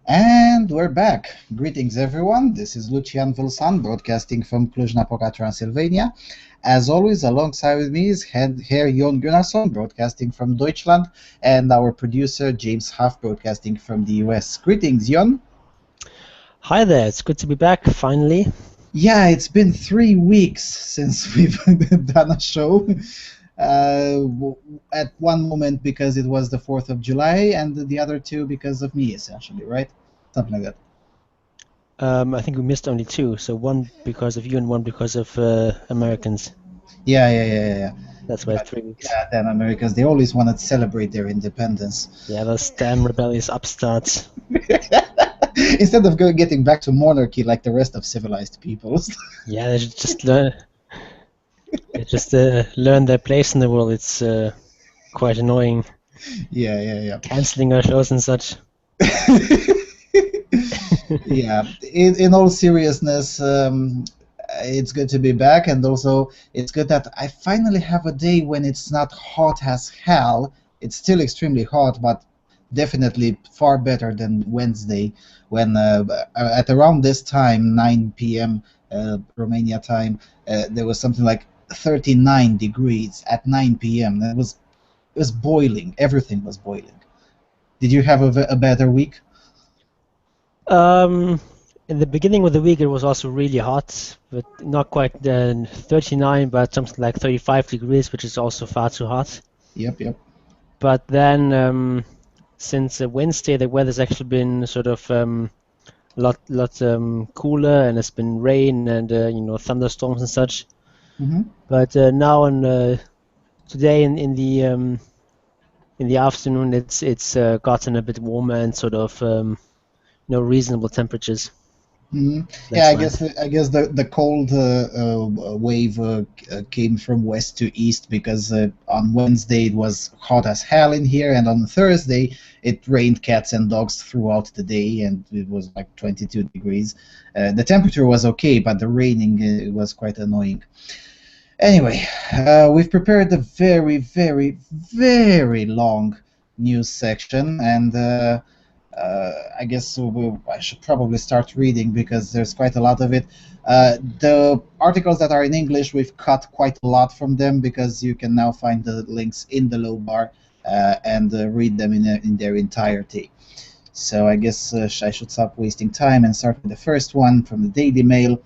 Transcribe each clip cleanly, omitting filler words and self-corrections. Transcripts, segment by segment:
And we're back. Greetings, everyone. This is Lucian Vâlsan, broadcasting from Cluj-Napoca, Transylvania. As always, alongside with me is Herr Jon Gunnarsson, broadcasting from Deutschland, and our producer, James Huff, broadcasting from the US. Greetings, Jon. Hi there, it's good to be back, finally. Yeah, it's been 3 weeks since we've done a show. At one moment because it was the 4th of July, and the other two because of me, essentially, right? Something like that. I think we missed only two, so one because of you and one because of Americans. Yeah. That's why 3 weeks. Yeah, damn Americans, they always want to celebrate their independence. Yeah, those damn rebellious upstarts. Instead of getting back to monarchy like the rest of civilized peoples. Yeah, they should just learn. Learn their place in the world. It's quite annoying. Yeah. Canceling our shows and such. Yeah, in all seriousness, it's good to be back, and also it's good that I finally have a day when it's not hot as hell. It's still extremely hot, but definitely far better than Wednesday, when at around this time, 9 p.m. Romania time, there was something like 39 degrees at 9 p.m. It was boiling. Everything was boiling. Did you have a better week? In the beginning of the week, it was also really hot, but not quite 39, but something like 35 degrees, which is also far too hot. Yep. But then, since Wednesday, the weather's actually been sort of a lot cooler, and it's been rain and thunderstorms and such. Mm-hmm. But now and today in the afternoon, it's gotten a bit warmer and sort of reasonable temperatures. Mm-hmm. Yeah, That's nice. I guess the cold wave came from west to east because on Wednesday it was hot as hell in here, and on Thursday it rained cats and dogs throughout the day, and it was like 22 degrees. The temperature was okay, but the raining was quite annoying. Anyway, we've prepared a very long news section, and I guess I should probably start reading because there's quite a lot of it. The articles that are in English, we've cut quite a lot from them because you can now find the links in the low bar and read them in their entirety. So I guess I should stop wasting time and start with the first one from the Daily Mail.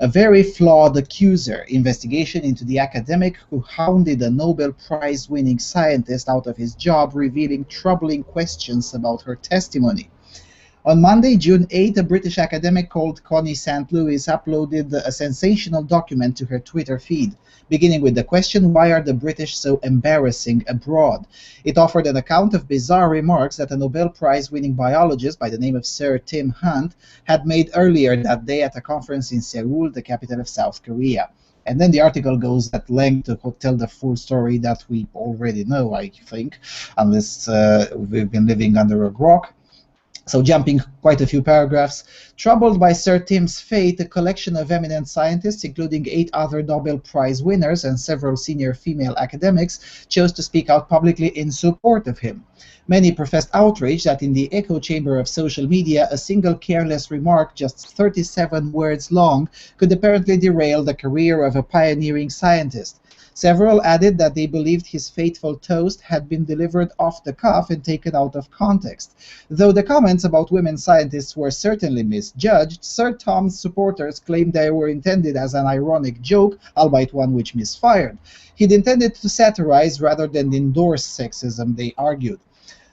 A very flawed accuser investigation into the academic who hounded a Nobel Prize winning scientist out of his job, revealing troubling questions about her testimony. On Monday, June 8, a British academic called Connie St. Louis uploaded a sensational document to her Twitter feed, beginning with the question, why are the British so embarrassing abroad? It offered an account of bizarre remarks that a Nobel Prize-winning biologist by the name of Sir Tim Hunt had made earlier that day at a conference in Seoul, the capital of South Korea. And then the article goes at length to tell the full story that we already know, I think, unless we've been living under a rock. So jumping quite a few paragraphs, troubled by Sir Tim's fate, a collection of eminent scientists, including 8 other Nobel Prize winners and several senior female academics, chose to speak out publicly in support of him. Many professed outrage that in the echo chamber of social media, a single careless remark, just 37 words long, could apparently derail the career of a pioneering scientist. Several added that they believed his fateful toast had been delivered off the cuff and taken out of context. Though the comments about women scientists were certainly misjudged, Sir Tom's supporters claimed they were intended as an ironic joke, albeit one which misfired. He'd intended to satirize rather than endorse sexism, they argued.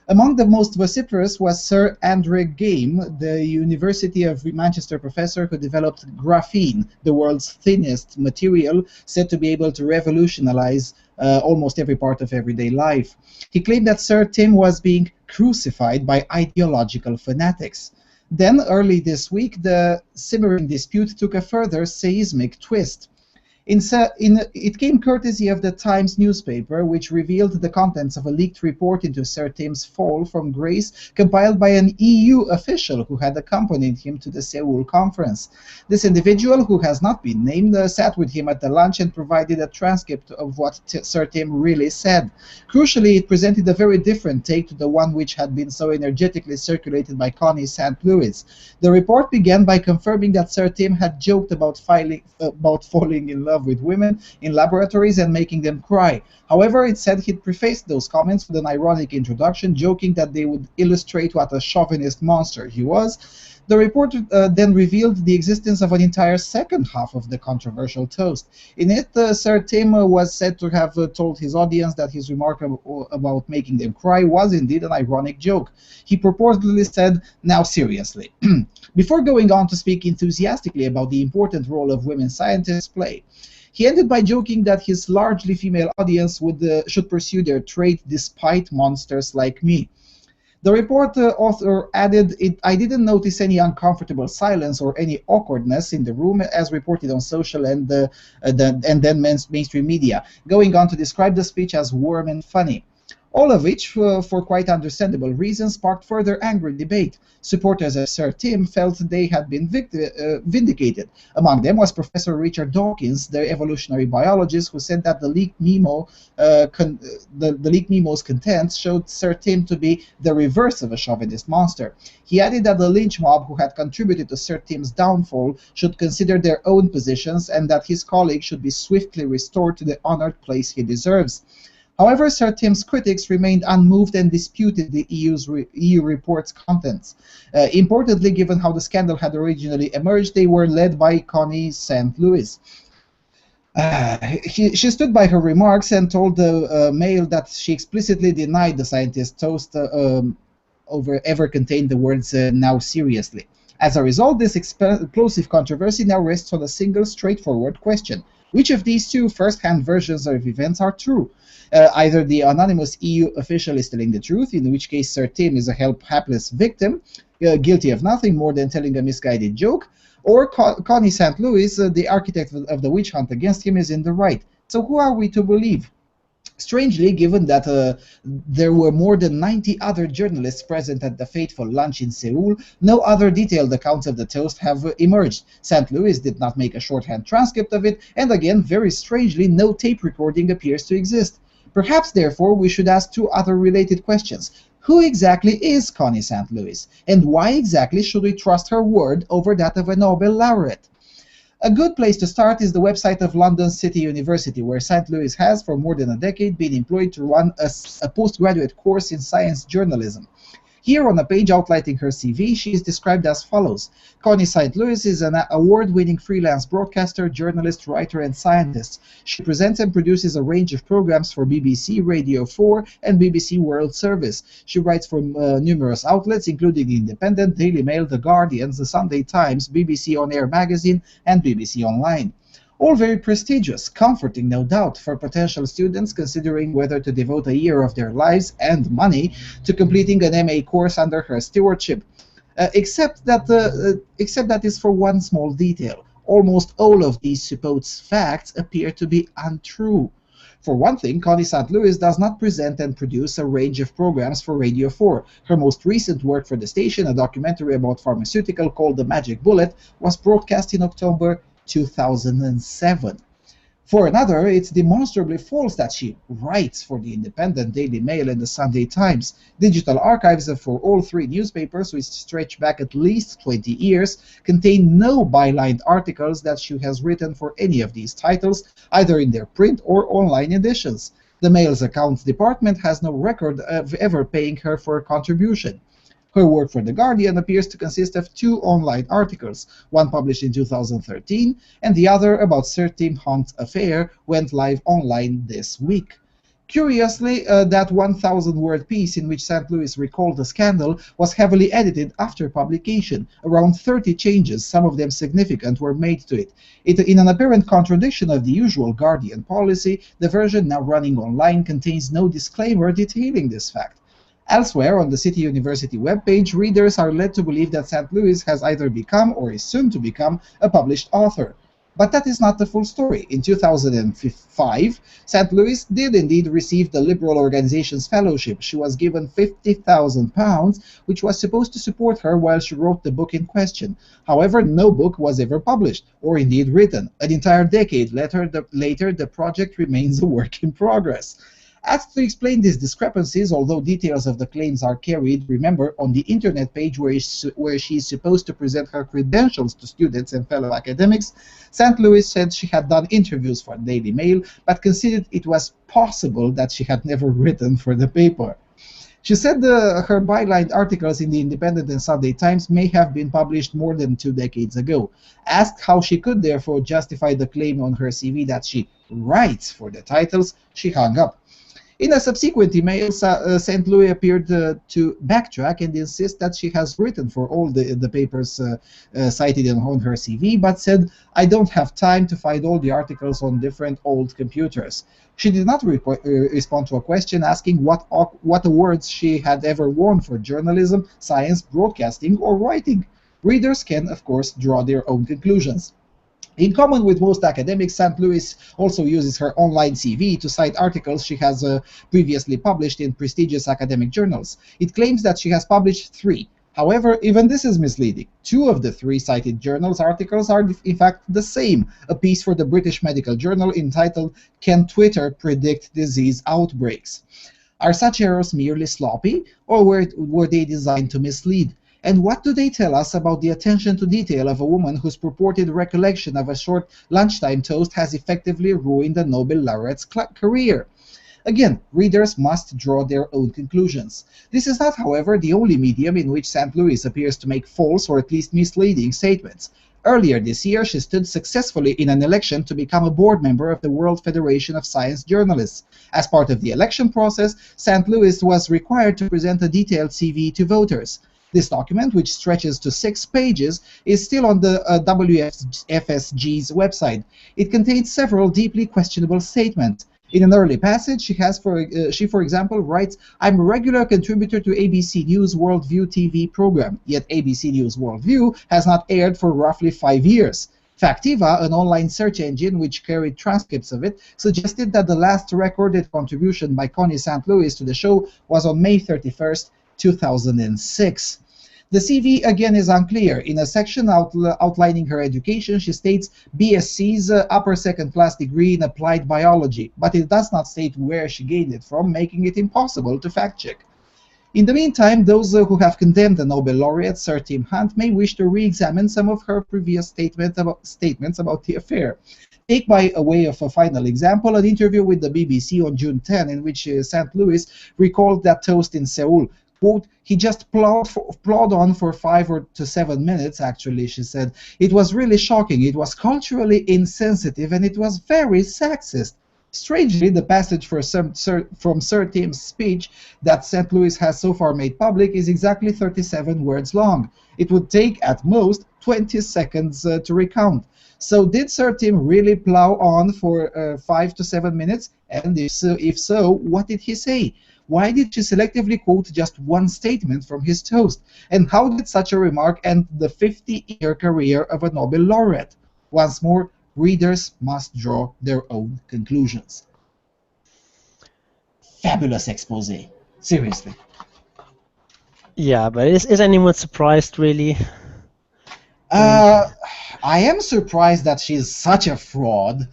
Among the most vociferous was Sir Andrew Game, the University of Manchester professor who developed graphene, the world's thinnest material, said to be able to revolutionize almost every part of everyday life. He claimed that Sir Tim was being crucified by ideological fanatics. Then, early this week, the simmering dispute took a further seismic twist. It came courtesy of the Times newspaper, which revealed the contents of a leaked report into Sir Tim's fall from grace compiled by an EU official who had accompanied him to the Seoul conference. This individual, who has not been named, sat with him at the lunch and provided a transcript of what Sir Tim really said. Crucially, it presented a very different take to the one which had been so energetically circulated by Connie St. Louis. The report began by confirming that Sir Tim had joked about falling in love with women in laboratories and making them cry. However, it said he'd prefaced those comments with an ironic introduction, joking that they would illustrate what a chauvinist monster he was. The report then revealed the existence of an entire second half of the controversial toast. In it, Sir Tim was said to have told his audience that his remark about making them cry was indeed an ironic joke. He purportedly said, "Now seriously," before going on to speak enthusiastically about the important role of women scientists play. He ended by joking that his largely female audience should pursue their trade despite monsters like me. The report author added, "I didn't notice any uncomfortable silence or any awkwardness in the room as reported on social and then mainstream media," going on to describe the speech as warm and funny. All of which, for quite understandable reasons, sparked further angry debate. Supporters of Sir Tim felt they had been vindicated. Among them was Professor Richard Dawkins, the evolutionary biologist, who said that the leaked memo's contents showed Sir Tim to be the reverse of a chauvinist monster. He added that the lynch mob who had contributed to Sir Tim's downfall should consider their own positions and that his colleague should be swiftly restored to the honored place he deserves. However, Sir Tim's critics remained unmoved and disputed the EU report's contents. Importantly, given how the scandal had originally emerged, they were led by Connie St. Louis. She stood by her remarks and told the Mail that she explicitly denied the scientist's toast ever contained the words "now seriously." As a result, this explosive controversy now rests on a single straightforward question. Which of these two first-hand versions of events are true? Either the anonymous EU official is telling the truth, in which case Sir Tim is a hapless victim, guilty of nothing more than telling a misguided joke, or Connie St. Louis, the architect of the witch hunt against him, is in the right. So who are we to believe? Strangely, given that there were more than 90 other journalists present at the fateful lunch in Seoul, no other detailed accounts of the toast have emerged. St. Louis did not make a shorthand transcript of it, and again, very strangely, no tape recording appears to exist. Perhaps, therefore, we should ask two other related questions. Who exactly is Connie St. Louis, and why exactly should we trust her word over that of a Nobel laureate? A good place to start is the website of London City University, where St. Louis has, for more than a decade, been employed to run a postgraduate course in science journalism. Here, on a page outlining her CV, she is described as follows. Connie St. Louis is an award-winning freelance broadcaster, journalist, writer, and scientist. She presents and produces a range of programs for BBC Radio 4 and BBC World Service. She writes for numerous outlets, including The Independent, Daily Mail, The Guardian, The Sunday Times, BBC On Air Magazine, and BBC Online. All very prestigious, comforting no doubt for potential students considering whether to devote a year of their lives and money to completing an MA course under her stewardship. Except that is for one small detail. Almost all of these supposed facts appear to be untrue. For one thing, Connie St. Louis does not present and produce a range of programs for Radio 4. Her most recent work for the station, a documentary about pharmaceutical called The Magic Bullet, was broadcast in October 2007. For another, it's demonstrably false that she writes for The Independent, Daily Mail, and The Sunday Times. Digital archives for all three newspapers, which stretch back at least 20 years, contain no bylined articles that she has written for any of these titles, either in their print or online editions. The Mail's accounts department has no record of ever paying her for a contribution. Her work for The Guardian appears to consist of two online articles, one published in 2013 and the other about Sir Tim Hunt's affair went live online this week. Curiously, that 1,000-word piece in which St. Louis recalled the scandal was heavily edited after publication. Around 30 changes, some of them significant, were made to it. In an apparent contradiction of the usual Guardian policy, the version now running online contains no disclaimer detailing this fact. Elsewhere, on the City University webpage, readers are led to believe that St. Louis has either become or is soon to become a published author. But that is not the full story. In 2005, St. Louis did indeed receive the Liberal Organizations Fellowship. She was given £50,000, which was supposed to support her while she wrote the book in question. However, no book was ever published, or indeed written. An entire decade later, the project remains a work in progress. Asked to explain these discrepancies, although details of the claims are carried, remember, on the internet page where she is supposed to present her credentials to students and fellow academics, St. Louis said she had done interviews for Daily Mail, but considered it was possible that she had never written for the paper. She said her byline articles in the Independent and Sunday Times may have been published more than 2 decades ago. Asked how she could therefore justify the claim on her CV that she writes for the titles, she hung up. In a subsequent email, St. Louis appeared to backtrack and insist that she has written for all the papers cited on her CV, but said, "I don't have time to find all the articles on different old computers." She did not respond to a question asking what awards she had ever won for journalism, science, broadcasting, or writing. Readers can, of course, draw their own conclusions. In common with most academics, St. Louis also uses her online CV to cite articles she has previously published in prestigious academic journals. It claims that she has published 3. However, even this is misleading. 2 of the 3 cited journals articles are in fact the same. A piece for the British Medical Journal entitled "Can Twitter Predict Disease Outbreaks?" Are such errors merely sloppy, or were they designed to mislead? And what do they tell us about the attention to detail of a woman whose purported recollection of a short lunchtime toast has effectively ruined a Nobel laureate's career? Again, readers must draw their own conclusions. This is not, however, the only medium in which St. Louis appears to make false or at least misleading statements. Earlier this year, she stood successfully in an election to become a board member of the World Federation of Science Journalists. As part of the election process, St. Louis was required to present a detailed CV to voters. This document, which stretches to 6 pages, is still on the WFSG's website. It contains several deeply questionable statements. In an early passage, she, for example, writes, "I'm a regular contributor to ABC News Worldview TV program, yet ABC News Worldview has not aired for roughly 5 years. Factiva, an online search engine which carried transcripts of it, suggested that the last recorded contribution by Connie St. Louis to the show was on May 31st, 2006. The CV again is unclear. In a section outlining her education, she states BSc's upper second-class degree in applied biology, but it does not state where she gained it from, making it impossible to fact-check. In the meantime, those who have condemned the Nobel laureate, Sir Tim Hunt, may wish to re-examine some of her previous statements about the affair. Take by way of a final example, an interview with the BBC on June 10, in which St. Louis recalled that toast in Seoul. Quote, "He just plowed on for 5 to 7 minutes, actually," she said. "It was really shocking. It was culturally insensitive, and it was very sexist." Strangely, the passage from Sir Tim's speech that St. Louis has so far made public is exactly 37 words long. It would take, at most, 20 seconds to recount. So did Sir Tim really plow on for 5 to 7 minutes? And if so, what did he say? Why did she selectively quote just one statement from his toast? And how did such a remark end the 50-year career of a Nobel laureate? Once more, readers must draw their own conclusions. Fabulous expose. Seriously. Yeah, but is anyone surprised, really? I am surprised that she's such a fraud.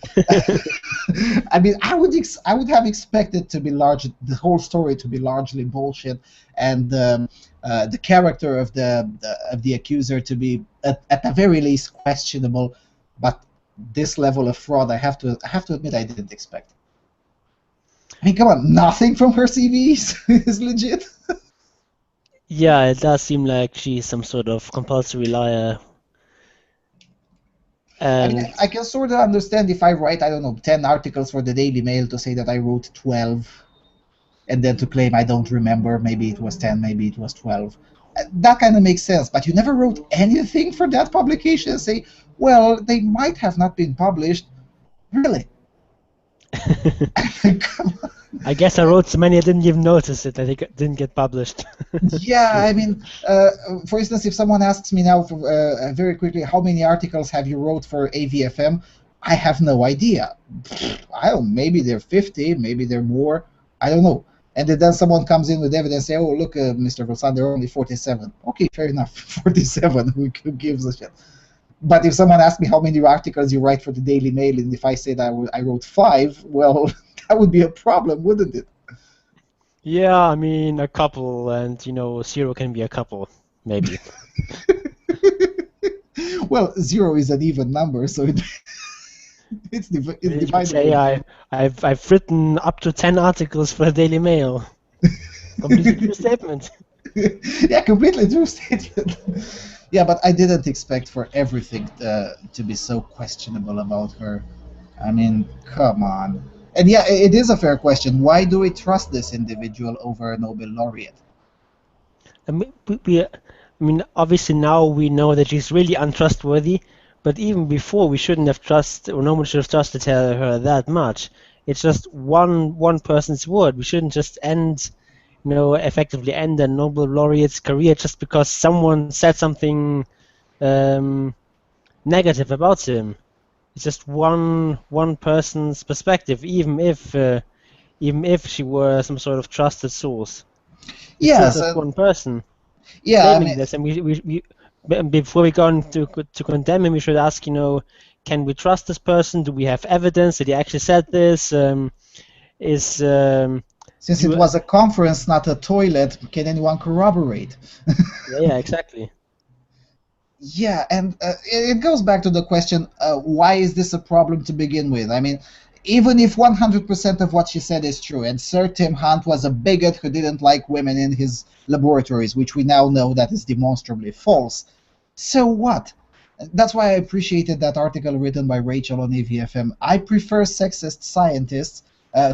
I mean, I would have expected to be the whole story to be largely bullshit, and the character of the accuser to be at the very least questionable. But this level of fraud, I have to admit, I didn't expect. I mean, come on, nothing from her CV is legit. Yeah, it does seem like she's some sort of compulsory liar. I mean, And I can sort of understand if I write, I don't know, 10 articles for the Daily Mail to say that I wrote 12, and then to claim I don't remember, maybe it was 10, maybe it was 12. That kind of makes sense, but you never wrote anything for that publication. Say, well, they might have not been published. Really? Come on. I guess I wrote so many I didn't even notice it. I think it didn't get published. Yeah, I mean, for instance, if someone asks me now very quickly, how many articles have you wrote for AVFM? I have no idea. I don't. Maybe they're 50, maybe they're more. I don't know. And then someone comes in with evidence, say, "Oh, look, Mr. Vâlsan, there are only 47." Okay, fair enough. 47. Who gives a shit? But if someone asks me how many articles you write for the Daily Mail, and if I said I wrote 5, well, that would be a problem, wouldn't it? Yeah, I mean a couple, and 0 can be a couple, maybe. Well, 0 is an even number, so it's You could divided. say I've written up to 10 articles for the Daily Mail. Completely true statement. Yeah, completely true statement. Yeah, but I didn't expect for everything to be so questionable about her. I mean, come on. And yeah, it is a fair question. Why do we trust this individual over a Nobel laureate? I mean, obviously now we know that she's really untrustworthy, but even before we shouldn't have trusted, or no one should have trusted her that much. It's just one person's word. We shouldn't just effectively end a Nobel laureate's career just because someone said something um, negative about him. It's just one person's perspective, even if she were some sort of trusted source. It's still Yes, just one person yeah, I claiming mean, this, and before we go on to condemn him, we should ask, can we trust this person? Do we have evidence that he actually said this? Is since it do was a conference, not a toilet, can anyone corroborate? yeah, exactly. Yeah, and it goes back to the question, why is this a problem to begin with? I mean, even if 100% of what she said is true, and Sir Tim Hunt was a bigot who didn't like women in his laboratories, which we now know that is demonstrably false, so what? That's why I appreciated that article written by Rachel on AVFM. I prefer sexist scientists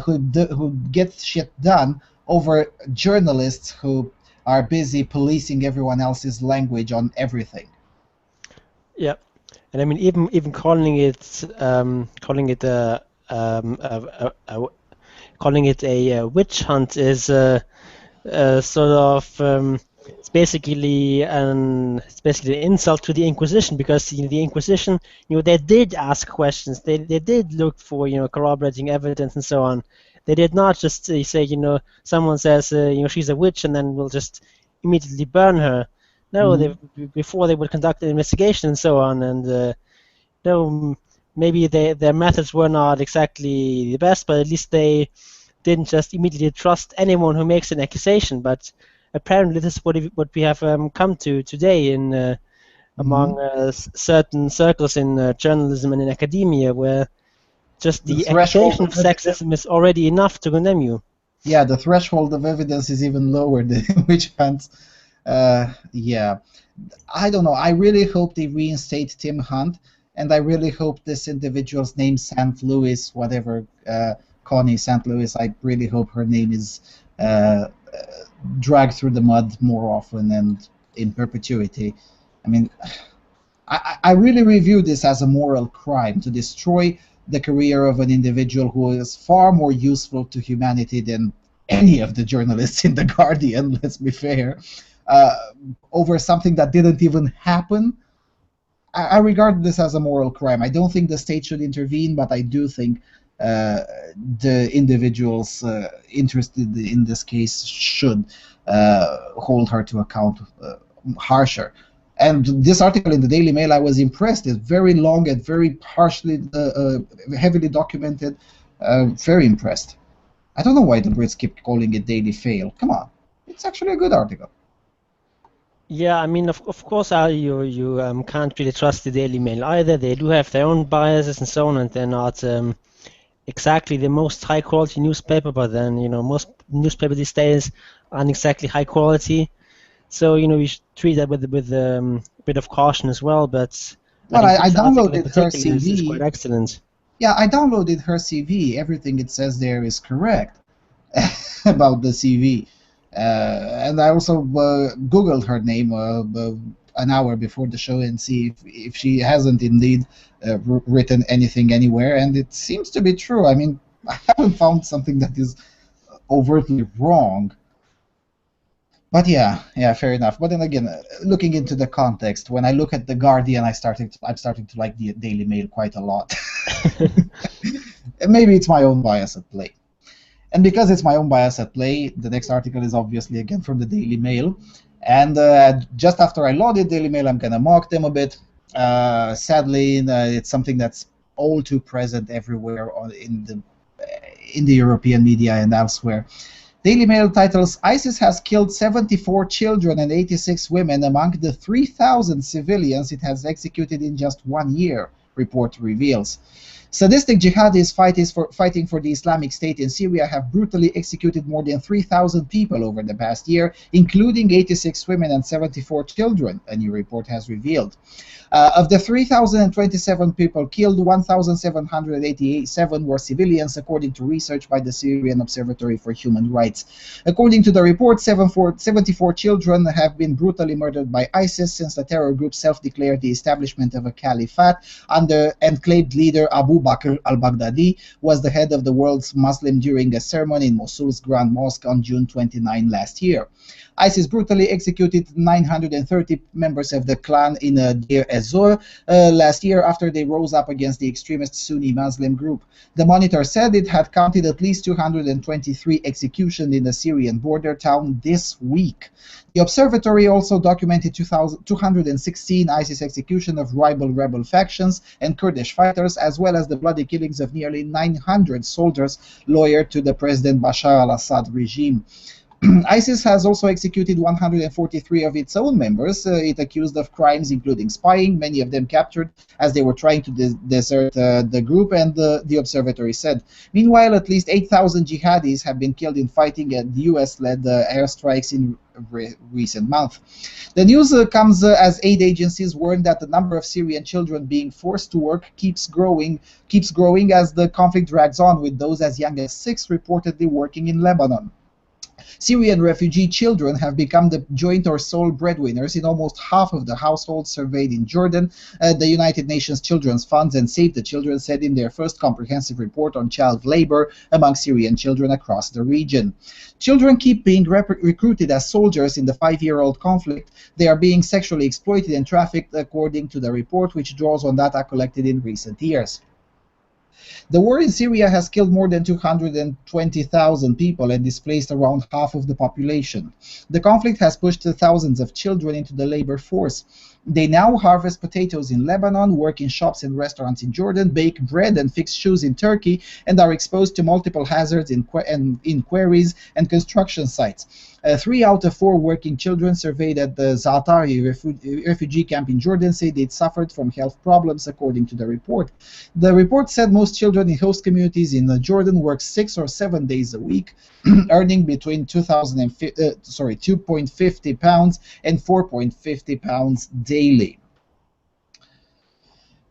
who get shit done over journalists who are busy policing everyone else's language on everything. Yeah, and I mean even calling it a witch hunt is sort of it's basically an insult to the Inquisition, because the Inquisition, they did ask questions, they did look for corroborating evidence and so on. They did not just say, someone says she's a witch and then we'll just immediately burn her. No, Mhm. before they would conduct an investigation and so on, and no, maybe their methods were not exactly the best, but at least they didn't just immediately trust anyone who makes an accusation. But apparently, this is what we have come to today in Mhm. among certain circles in journalism and in academia, where just The the threshold accusation of of evidence, sexism is already enough to condemn you. yeah, the threshold of evidence is even lower than witch hunts. Yeah, I don't know. I really hope they reinstate Tim Hunt, and I really hope this individual's name, St. Louis, whatever, Connie St. Louis. I really hope her name is dragged through the mud more often and in perpetuity. I mean, I really review this as a moral crime to destroy the career of an individual who is far more useful to humanity than any of the journalists in The Guardian, let's be fair, uh, over something that didn't even happen. I regard this as a moral crime. I don't think the state should intervene, but I do think uh, the individuals interested in this case should hold her to account harsher. And this article in the Daily Mail, I was impressed. It's very long and very harshly, heavily documented. Very impressed. I don't know why the Brits keep calling it Daily Fail. Come on, it's actually a good article. Yeah, I mean, of course, you can't really trust the Daily Mail either. They do have their own biases and so on, and they're not exactly the most high quality newspaper. But then, most newspapers these days aren't exactly high quality. So, we should treat that with a bit of caution as well. But I Well, think I this article in downloaded her particular is quite CV. excellent. Yeah, I downloaded her CV. Everything it says there is correct about the CV. And I also Googled her name an hour before the show and see if she hasn't indeed written anything anywhere. And it seems to be true. I mean, I haven't found something that is overtly wrong. But yeah, fair enough. But then again, looking into the context, when I look at the Guardian, I'm starting to like the Daily Mail quite a lot. Maybe it's my own bias at play. And because it's my own bias at play, the next article is obviously again from the Daily Mail. And just after I loaded Daily Mail, I'm gonna mock them a bit. Sadly, it's something that's all too present everywhere in the European media and elsewhere. Daily Mail titles, ISIS has killed 74 children and 86 women among the 3,000 civilians it has executed in just 1 year, report reveals. Sadistic jihadis fighting for the Islamic State in Syria have brutally executed more than 3,000 people over the past year, including 86 women and 74 children, a new report has revealed. Of the 3,027 people killed, 1,787 were civilians, according to research by the Syrian Observatory for Human Rights. According to the report, 74 children have been brutally murdered by ISIS since the terror group self-declared the establishment of a caliphate under enclaved leader Abu Bakr al-Baghdadi was the head of the world's Muslim during a sermon in Mosul's Grand Mosque on June 29 last year. ISIS brutally executed 930 members of the clan in Deir ez-Zor last year after they rose up against the extremist Sunni Muslim group. The Monitor said it had counted at least 223 executions in the Syrian border town this week. The observatory also documented 216 ISIS executions of rival rebel factions and Kurdish fighters, as well as the bloody killings of nearly 900 soldiers loyal to the President Bashar al-Assad regime. ISIS has also executed 143 of its own members, it accused of crimes including spying, many of them captured as they were trying to desert the group, and the observatory said. Meanwhile, at least 8,000 jihadis have been killed in fighting at airstrikes in recent months. The news comes as aid agencies warn that the number of Syrian children being forced to work keeps growing as the conflict drags on, with those as young as 6 reportedly working in Lebanon. Syrian refugee children have become the joint or sole breadwinners in almost half of the households surveyed in Jordan, the United Nations Children's Funds and Save the Children said in their first comprehensive report on child labor among Syrian children across the region. Children keep being recruited as soldiers in the 5-year-old conflict. They are being sexually exploited and trafficked, according to the report, which draws on data collected in recent years. The war in Syria has killed more than 220,000 people and displaced around half of the population. The conflict has pushed thousands of children into the labor force. They now harvest potatoes in Lebanon, work in shops and restaurants in Jordan, bake bread and fix shoes in Turkey, and are exposed to multiple hazards in quarries and construction sites. 3 out of 4 working children surveyed at the Za'atari refugee camp in Jordan say they suffered from health problems, according to the report. The report said most children in host communities in Jordan work 6 or 7 days a week, earning between £2.50 and £4.50 daily.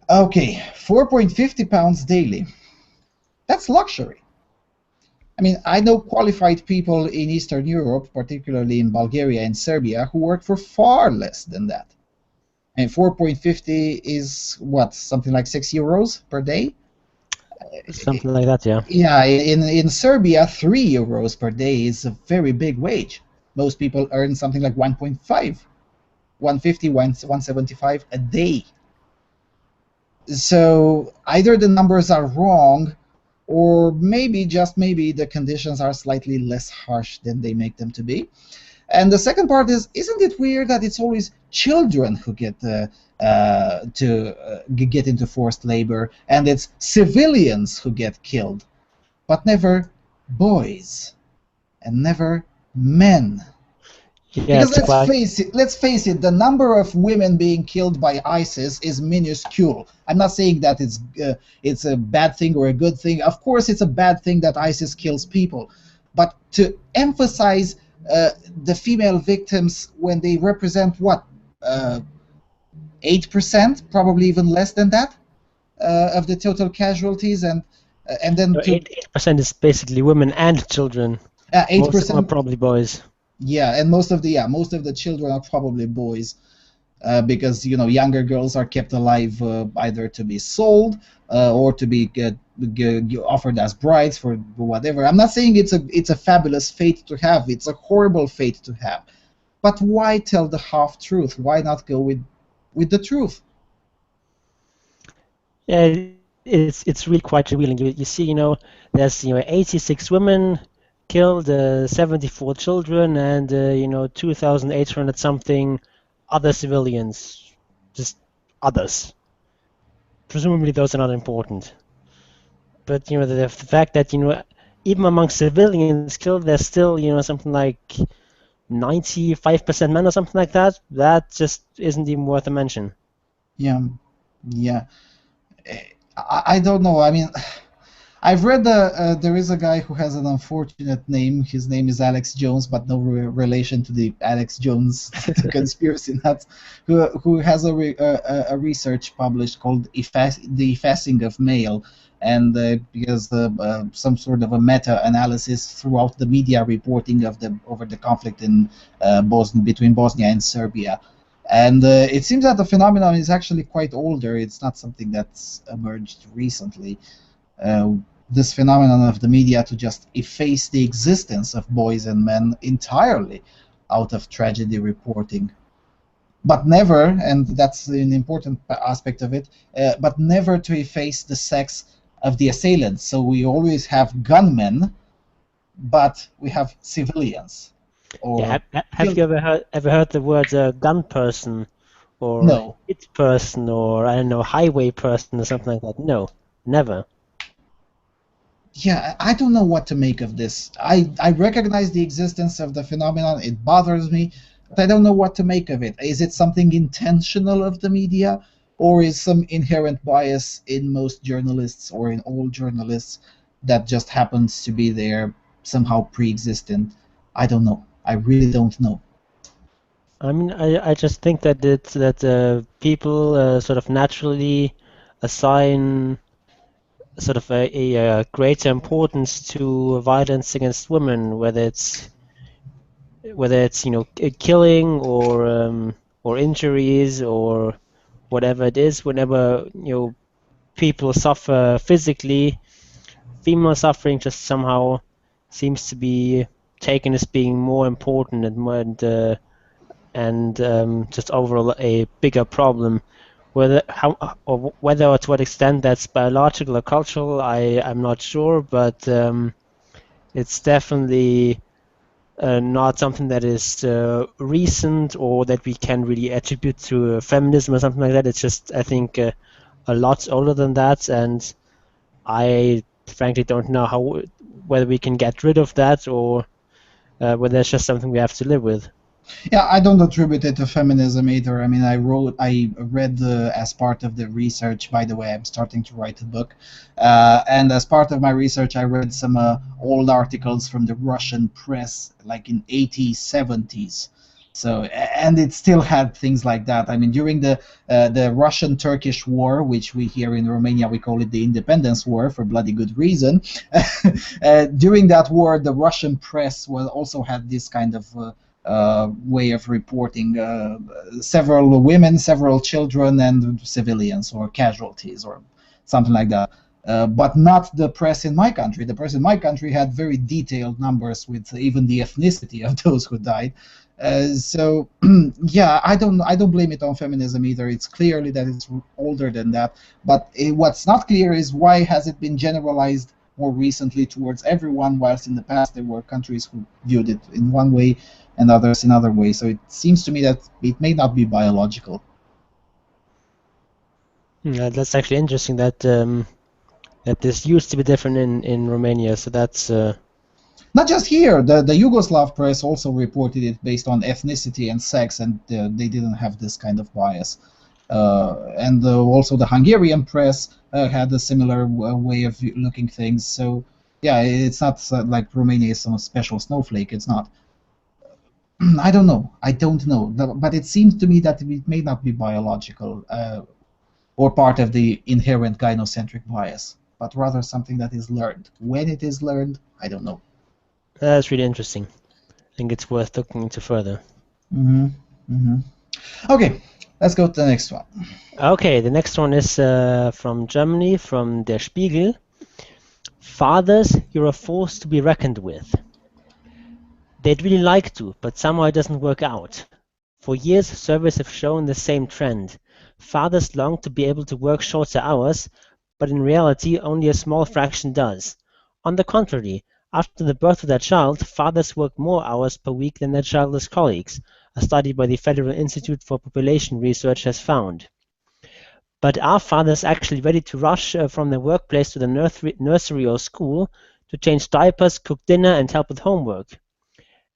Okay, £4.50 daily. That's luxury. I mean, I know qualified people in Eastern Europe, particularly in Bulgaria and Serbia, who work for far less than that. And 4.50 is what, something like €6 per day? Something like that, yeah. Yeah, in Serbia, €3 per day is a very big wage. Most people earn something like 1.5, 150, 175 a day. So either the numbers are wrong, or maybe, just maybe, the conditions are slightly less harsh than they make them to be. And the second part is, isn't it weird that it's always children who get get into forced labor, and it's civilians who get killed, but never boys, and never men? Yeah, Because let's face it, the number of women being killed by ISIS is minuscule. I'm not saying that it's a bad thing or a good thing. Of course, it's a bad thing that ISIS kills people, but to emphasize the female victims when they represent what, 8%, probably even less than that, of the total casualties, and then so 8% is basically women and children. 8% are probably boys. Yeah, and most of the children are probably boys. because younger girls are kept alive either to be sold or to be offered as brides for whatever. I'm not saying it's a fabulous fate to have. It's a horrible fate to have. But why tell the half truth? Why not go with the truth? Yeah, it's really quite revealing. You see, there's 86 women killed, 74 children, and 2,800 something other civilians, just others. Presumably those are not important. But the fact that even among civilians killed, there's still something like 95% men or something like that. That just isn't even worth a mention. Yeah, yeah. I don't know. I mean, I've read there is a guy who has an unfortunate name. His name is Alex Jones, but no relation to the Alex Jones, the conspiracy nuts, who has a research published called The Effacing of Male, and because some sort of a meta-analysis throughout the media reporting over the conflict in between Bosnia and Serbia. And it seems that the phenomenon is actually quite older. It's not something that's emerged recently. Uh, this phenomenon of the media to just efface the existence of boys and men entirely out of tragedy reporting. But never, and that's an important aspect of it, but never to efface the sex of the assailants. So we always have gunmen, but we have civilians. Or have you ever heard the words gun person or no. hit person or I don't know highway person or something like that? No, never. Yeah, I don't know what to make of this. I recognize the existence of the phenomenon. It bothers me, but I don't know what to make of it. Is it something intentional of the media, or is some inherent bias in most journalists or in all journalists that just happens to be there somehow pre-existent? I don't know. I really don't know. I mean, I just think that people sort of naturally assign sort of a greater importance to violence against women, whether it's killing or injuries or whatever it is. Whenever people suffer physically, female suffering just somehow seems to be taken as being more important and just overall a bigger problem. Whether or to what extent that's biological or cultural, I'm not sure, but it's definitely not something that is recent or that we can really attribute to feminism or something like that. It's just, I think, a lot older than that, and I frankly don't know whether we can get rid of that or whether it's just something we have to live with. Yeah, I don't attribute it to feminism either. I mean, I read as part of the research. By the way, I'm starting to write a book, and as part of my research, I read some old articles from the Russian press, like in 80s, 70s. So, and it still had things like that. I mean, during the Russian-Turkish War, which we here in Romania we call it the Independence War for bloody good reason. During that war, the Russian press also had this kind of way of reporting several women, several children, and civilians or casualties or something like that. But not the press in my country. The press in my country had very detailed numbers with even the ethnicity of those who died. So yeah, I don't blame it on feminism either. It's clearly that it's older than that. But what's not clear is why has it been generalized more recently towards everyone, whilst in the past there were countries who viewed it in one way and others in other ways. So it seems to me that it may not be biological. Yeah, that's actually interesting that this used to be different in Romania. So that's Not just here, the Yugoslav press also reported it based on ethnicity and sex, and they didn't have this kind of bias. And also the Hungarian press had a similar way of looking things. So yeah, it's not like Romania is some special snowflake. It's not. I don't know. I don't know. But it seems to me that it may not be biological or part of the inherent gynocentric bias, but rather something that is learned. When it is learned, I don't know. that's really interesting. I think it's worth looking into further. Hmm. Hmm. Okay. Let's go to the next one. Okay, the next one is from Germany, from Der Spiegel. Fathers, you're a force to be reckoned with. They'd really like to, but somehow it doesn't work out. For years, surveys have shown the same trend. Fathers long to be able to work shorter hours, but in reality only a small fraction does. On the contrary, after the birth of their child, fathers work more hours per week than their childless colleagues, a study by the Federal Institute for Population Research has found. But are fathers actually ready to rush from their workplace to the nursery or school to change diapers, cook dinner, and help with homework?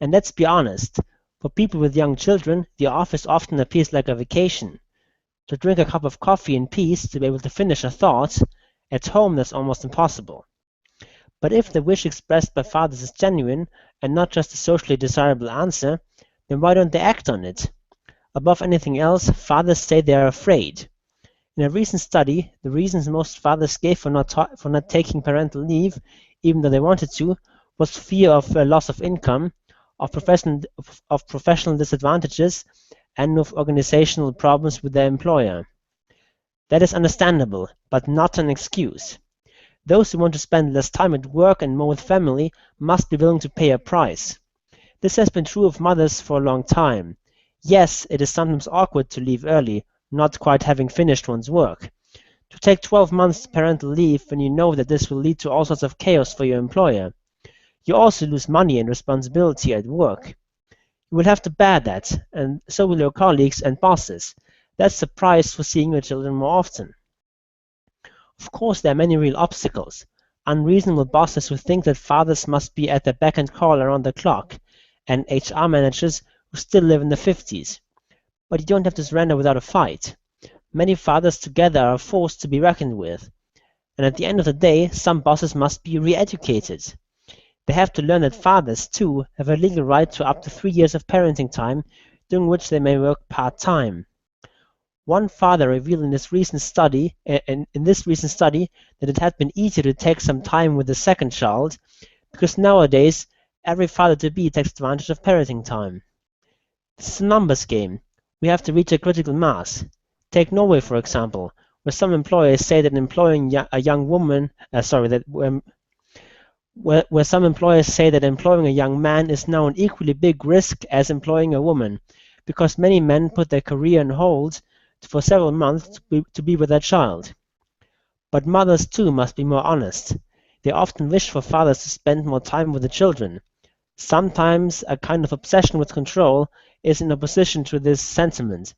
And let's be honest, for people with young children, the office often appears like a vacation. To drink a cup of coffee in peace, to be able to finish a thought, at home that's almost impossible. But if the wish expressed by fathers is genuine and not just a socially desirable answer, then why don't they act on it? Above anything else, fathers say they are afraid. In a recent study, the reasons most fathers gave for not taking parental leave, even though they wanted to, was fear of loss of income, of professional disadvantages, and of organizational problems with their employer. That is understandable, but not an excuse. Those who want to spend less time at work and more with family must be willing to pay a price. This has been true of mothers for a long time. Yes, it is sometimes awkward to leave early, not quite having finished one's work. To take 12 months parental leave when you know that this will lead to all sorts of chaos for your employer. You also lose money and responsibility at work. You will have to bear that, and so will your colleagues and bosses. That's the price for seeing your children more often. Of course, there are many real obstacles. Unreasonable bosses who think that fathers must be at their beck and call around the clock, and HR managers who still live in the 50s. But you don't have to surrender without a fight. Many fathers together are a force to be reckoned with. And at the end of the day, some bosses must be re-educated. They have to learn that fathers, too, have a legal right to up to 3 years of parenting time, during which they may work part-time. One father revealed in this recent study that it had been easier to take some time with the second child, because nowadays every father-to-be takes advantage of parenting time. This is a numbers game. We have to reach a critical mass. Take Norway, for example, where some employers say that employing a young woman, where some employers say that employing a young man is now an equally big risk as employing a woman, because many men put their career on hold for several months to be with their child. But mothers too must be more honest. They often wish for fathers to spend more time with the children. Sometimes a kind of obsession with control is in opposition to this sentiment.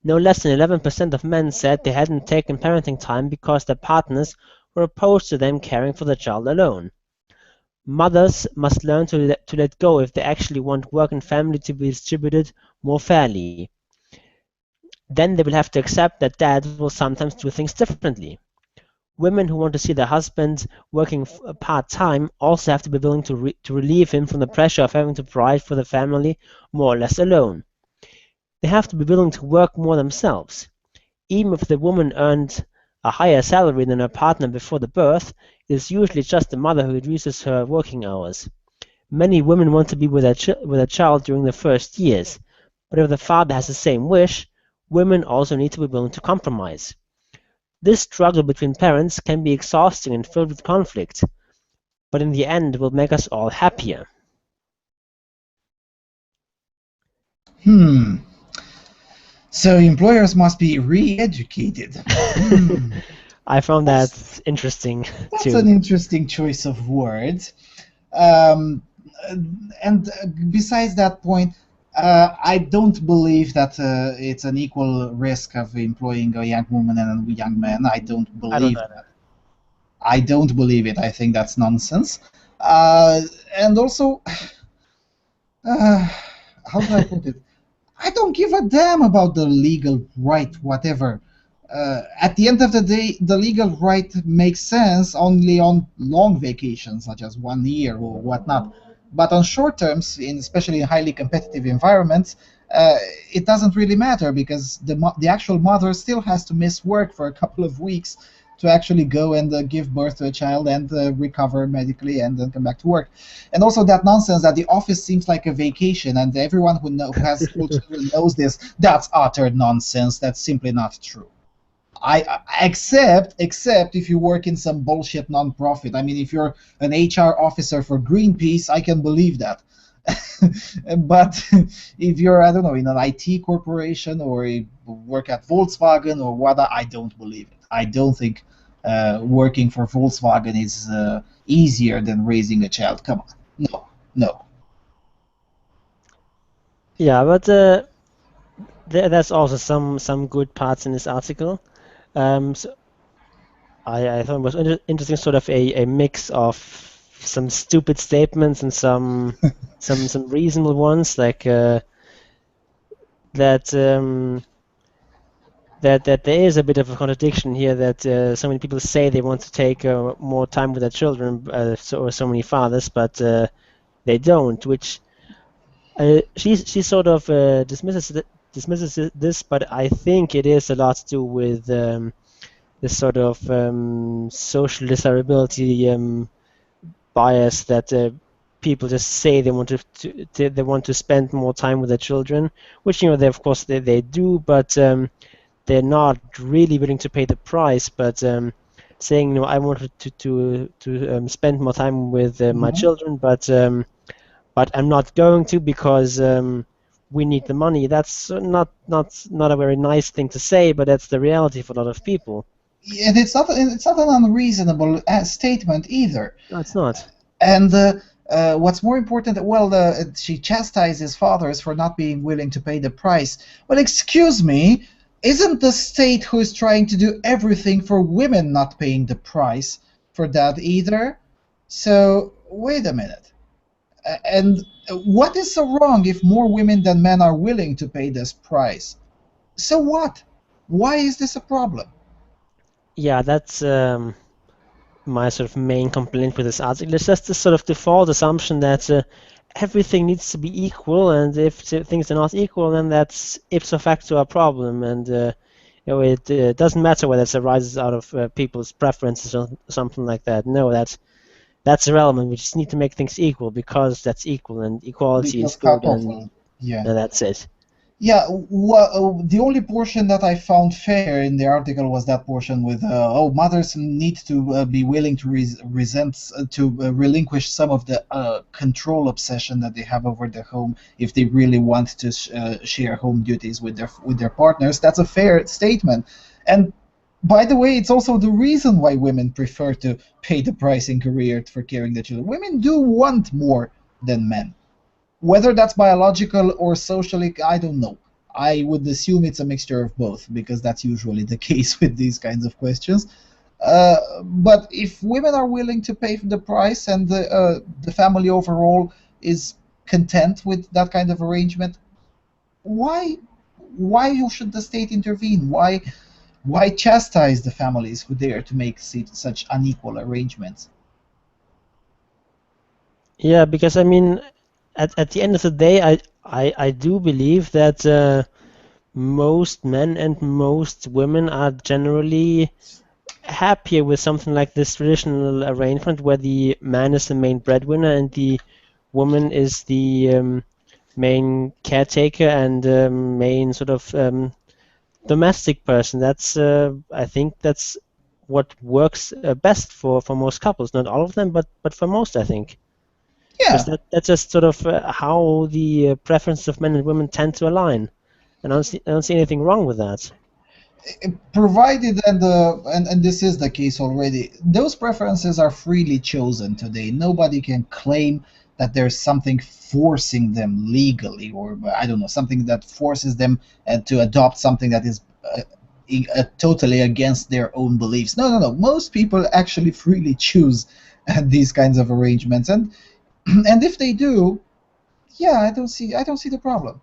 No less than 11% of men said they hadn't taken parenting time because their partners were opposed to them caring for the child alone. Mothers must learn to let go if they actually want work and family to be distributed more fairly. Then they will have to accept that dad will sometimes do things differently. Women who want to see their husband working part-time also have to be willing to relieve him from the pressure of having to provide for the family more or less alone. They have to be willing to work more themselves. Even if the woman earned a higher salary than her partner before the birth, it is usually just the mother who reduces her working hours. Many women want to be with their child during the first years, but if the father has the same wish, women also need to be willing to compromise. This struggle between parents can be exhausting and filled with conflict, but in the end will make us all happier. So employers must be re-educated. I found that interesting too. That's an interesting choice of words. And besides that point, I don't believe that it's an equal risk of employing a young woman and a young man. I don't believe that. I don't believe it. I think that's nonsense. And also, how do I put it? I don't give a damn about the legal right, whatever. At the end of the day, the legal right makes sense only on long vacations, such as 1 year or whatnot. But on short terms, especially in highly competitive environments, it doesn't really matter because the actual mother still has to miss work for a couple of weeks to actually go and give birth to a child and recover medically and then come back to work. And also that nonsense that the office seems like a vacation, and everyone who has school children knows this. That's utter nonsense. That's simply not true. Except if you work in some bullshit non-profit. I mean, if you're an HR officer for Greenpeace, I can believe that. But if you're, I don't know, in an IT corporation or you work at Volkswagen or what, I don't believe it. I don't think working for Volkswagen is easier than raising a child. Come on, no. Yeah, but there's also some good parts in this article. So I thought it was interesting, sort of a mix of some stupid statements and some reasonable ones, like that there is a bit of a contradiction here, that so many people say they want to take more time with their children, so many fathers, but they don't, which she sort of dismisses this, but I think it is a lot to do with this sort of social desirability bias, that people just say they want to spend more time with their children, which, they of course they do, but they're not really willing to pay the price. But saying, I wanted to spend more time with my children, but I'm not going to because we need the money. That's not a very nice thing to say, but that's the reality for a lot of people. And it's not an unreasonable statement either. No, it's not. And what's more important, well, she chastises fathers for not being willing to pay the price. Well, excuse me, isn't the state who is trying to do everything for women not paying the price for that either? So, wait a minute. And what is so wrong if more women than men are willing to pay this price? So what? Why is this a problem? Yeah, that's my sort of main complaint with this article. It's just this sort of default assumption that everything needs to be equal, and if things are not equal, then that's ipso facto a problem. And it doesn't matter whether it arises out of people's preferences or something like that. No, that's irrelevant. We just need to make things equal because that's equal, and equality is good, and that's it. Yeah, well, the only portion that I found fair in the article was that portion with, mothers need to be willing to relinquish some of the control obsession that they have over their home if they really want to share home duties with their partners. That's a fair statement. And by the way, it's also the reason why women prefer to pay the price in career for caring the children. Women do want more than men. Whether that's biological or socially, I don't know. I would assume it's a mixture of both, because that's usually the case with these kinds of questions. But if women are willing to pay the price and the family overall is content with that kind of arrangement, why should the state intervene? Why chastise the families who dare to make such unequal arrangements? Yeah, because I mean, at the end of the day, I do believe that most men and most women are generally happier with something like this traditional arrangement, where the man is the main breadwinner and the woman is the main caretaker and main sort of domestic person. That's I think that's what works best for most couples. Not all of them, but for most, I think. Yeah. Because that's just sort of how the preferences of men and women tend to align, and I don't see anything wrong with that. Provided and this is the case already, those preferences are freely chosen today. Nobody can claim that there's something forcing them legally, or I don't know, something that forces them to adopt something that is totally against their own beliefs. No. Most people actually freely choose these kinds of arrangements, and if they do, yeah, I don't see the problem.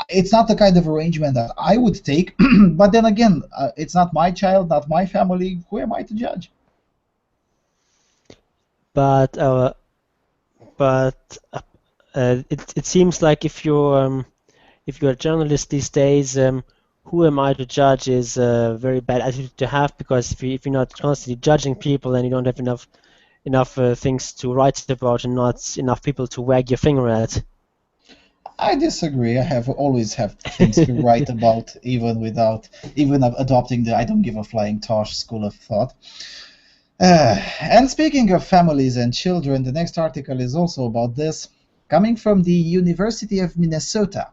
It's not the kind of arrangement that I would take, but then again, it's not my child, not my family. Who am I to judge? But it seems like if you're a journalist these days, who am I to judge is a very bad attitude to have, because if you're not constantly judging people, then you don't have enough things to write about and not enough people to wag your finger at. I disagree. I have always have things to write about, even adopting the "I don't give a flying tosh" school of thought. And speaking of families and children, the next article is also about this, coming from the University of Minnesota.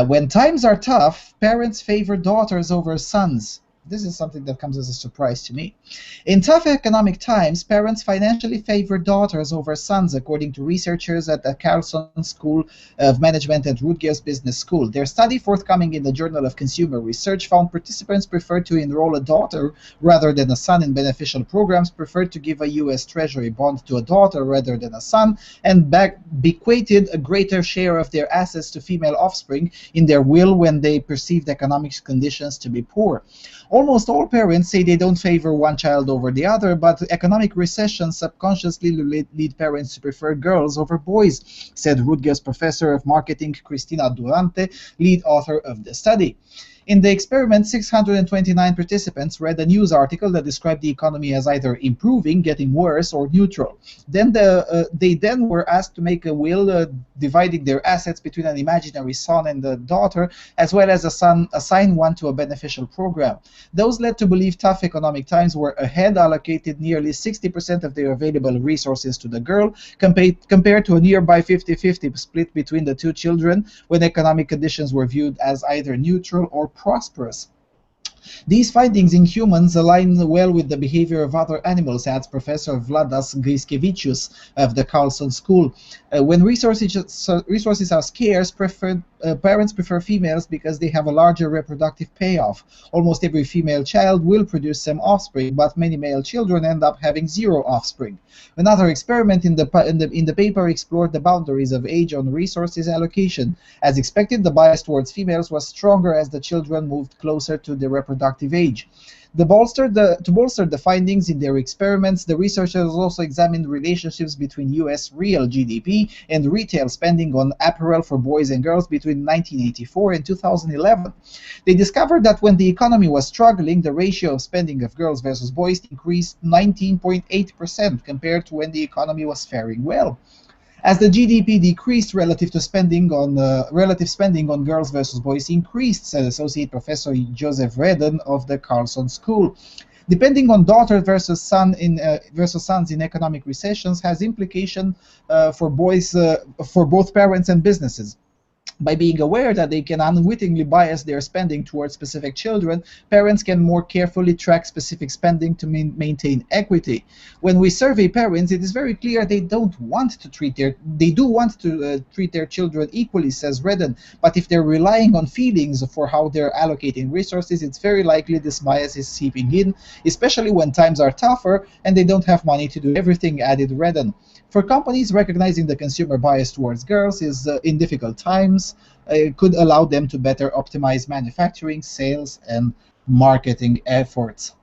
When times are tough, parents favor daughters over sons. This is something that comes as a surprise to me. In tough economic times, parents financially favor daughters over sons, according to researchers at the Carlson School of Management at Rutgers Business School. Their study, forthcoming in the Journal of Consumer Research, found participants preferred to enroll a daughter rather than a son in beneficial programs, preferred to give a U.S. Treasury bond to a daughter rather than a son, and bequeathed a greater share of their assets to female offspring in their will when they perceived economic conditions to be poor. Almost all parents say they don't favor one child over the other, but economic recessions subconsciously lead parents to prefer girls over boys, said Rutgers professor of marketing Cristina Durante, lead author of the study. In the experiment, 629 participants read a news article that described the economy as either improving, getting worse, or neutral. Then they were asked to make a will dividing their assets between an imaginary son and a daughter, as well as assign one to a beneficial program. Those led to believe tough economic times were ahead, allocated nearly 60% of their available resources to the girl, compared to a nearby 50-50 split between the two children when economic conditions were viewed as either neutral or prosperous. These findings in humans align well with the behavior of other animals, adds Professor Vladas Griskevicius of the Carlson School. When resources are scarce, parents prefer females because they have a larger reproductive payoff. Almost every female child will produce some offspring, but many male children end up having zero offspring. Another experiment in the paper explored the boundaries of age on resources allocation. As expected, the bias towards females was stronger as the children moved closer to the reproductive age. To bolster the findings in their experiments, the researchers also examined relationships between U.S. real GDP and retail spending on apparel for boys and girls between 1984 and 2011. They discovered that when the economy was struggling, the ratio of spending of girls versus boys increased 19.8% compared to when the economy was faring well. As the GDP decreased, relative spending on girls versus boys increased, said Associate Professor Joseph Redden of the Carlson School. Depending on daughter versus sons in economic recessions has implication for both parents and businesses. By being aware that they can unwittingly bias their spending towards specific children, parents can more carefully track specific spending to maintain equity. When we survey parents, it is very clear they do want to treat their children equally, says Redden, but if they're relying on feelings for how they're allocating resources, it's very likely this bias is seeping in, especially when times are tougher and they don't have money to do everything, added Redden. For companies, recognizing the consumer bias towards girls is in difficult times could allow them to better optimize manufacturing, sales, and marketing efforts.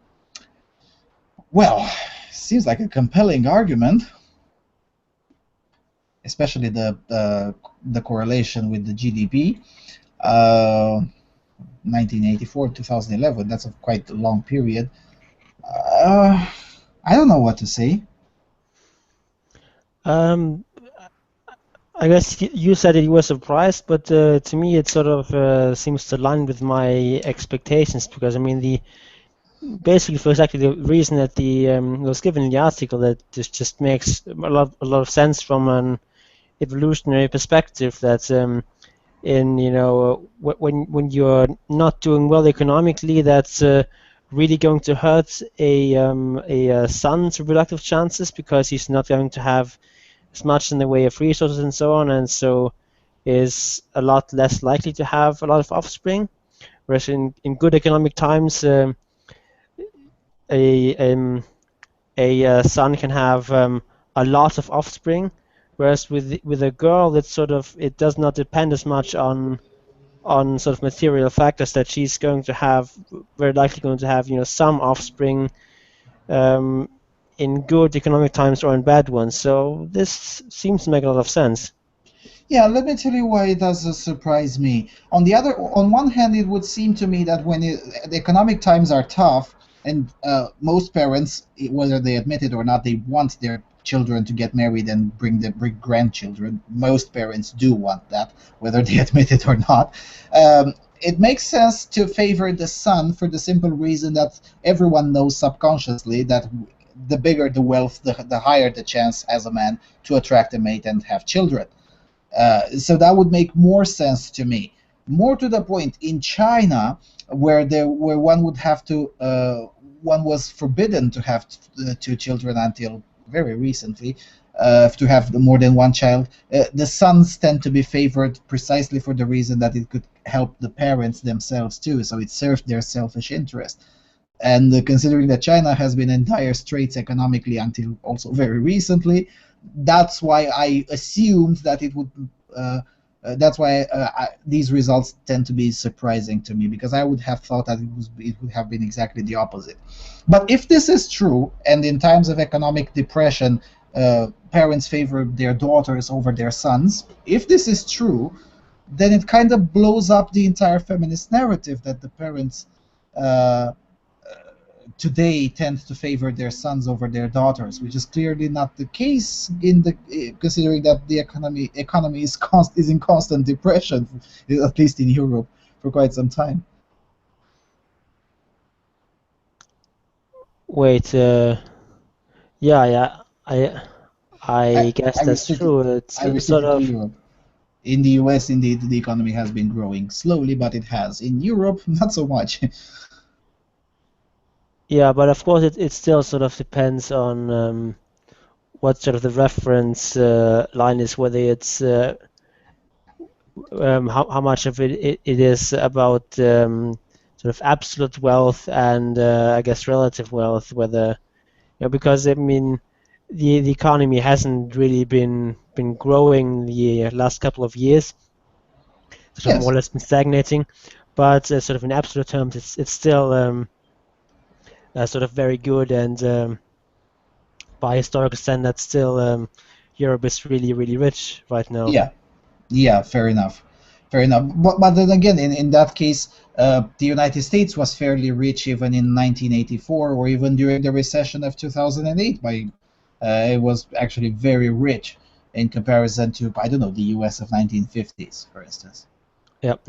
Well, seems like a compelling argument, especially the correlation with the GDP. 1984 2011, that's a quite long period. I don't know what to say. I guess you said that you were surprised, but to me it sort of seems to align with my expectations, because I mean basically for exactly the reason that was given in the article, that this just makes a lot of sense from an evolutionary perspective, that when you're not doing well economically, that's really going to hurt a son's reproductive chances, because he's not going to have as much in the way of resources and so on, and so is a lot less likely to have a lot of offspring. Whereas in good economic times, a son can have a lot of offspring, whereas with a girl, it does not depend as much on sort of material factors, that she's very likely going to have some offspring in good economic times or in bad ones. So this seems to make a lot of sense. Yeah, let me tell you why it does surprise me. On one hand, it would seem to me that when the economic times are tough, and most parents, whether they admit it or not, they want their children to get married and bring grandchildren. Most parents do want that, whether they admit it or not. It makes sense to favor the son for the simple reason that everyone knows subconsciously that the bigger the wealth, the higher the chance as a man to attract a mate and have children. So that would make more sense to me. More to the point, in China, where one would have to, one was forbidden to have two children until very recently, to have more than one child. The sons tend to be favored precisely for the reason that it could help the parents themselves too. So it served their selfish interest. And considering that China has been in dire straits economically until also very recently, that's why I assumed that it would. That's why these results tend to be surprising to me, because I would have thought that it would have been exactly the opposite. But if this is true, and in times of economic depression, parents favor their daughters over their sons, if this is true, then it kind of blows up the entire feminist narrative that the parents uh, today tend to favor their sons over their daughters, which is clearly not the case in the considering that the economy is in constant depression, at least in Europe, for quite some time. Wait, yeah, I, I guess I that's restricted true. It's I sort restricted to of, Europe. In the US, indeed, the economy has been growing slowly, but it has. In Europe, not so much. yeah, but of course it still sort of depends on what sort of the reference line is, whether it's how much of it is about sort of absolute wealth and I guess relative wealth, whether because I mean the economy hasn't really been growing the last couple of years, sort of more Yes. or less been stagnating, but sort of in absolute terms it's still sort of very good, and by historical standards still Europe is really rich right now. Yeah. Yeah, fair enough. Fair enough. But then again, in that case, the United States was fairly rich even in 1984, or even during the recession of 2008. It was actually very rich in comparison to, I don't know, the US of 1950s, for instance. Yep.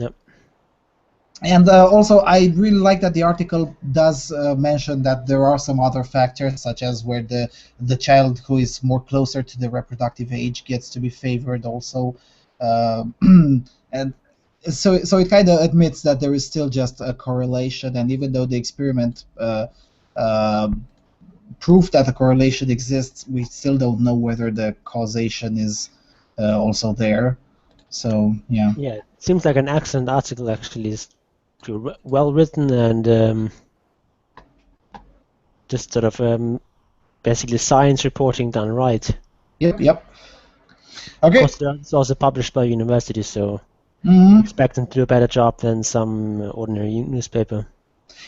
And also, I really like that the article does mention that there are some other factors, such as where the child who is more closer to the reproductive age gets to be favored also. Uh, and so it kind of admits that there is still just a correlation, and even though the experiment uh, proved that a correlation exists, we still don't know whether the causation is also there. So yeah. Yeah, it seems like an excellent article actually. It's well written and just sort of basically science reporting done right. Yep. Of Okay. course, it's also published by university, so Mhm. expect them to do a better job than some ordinary newspaper.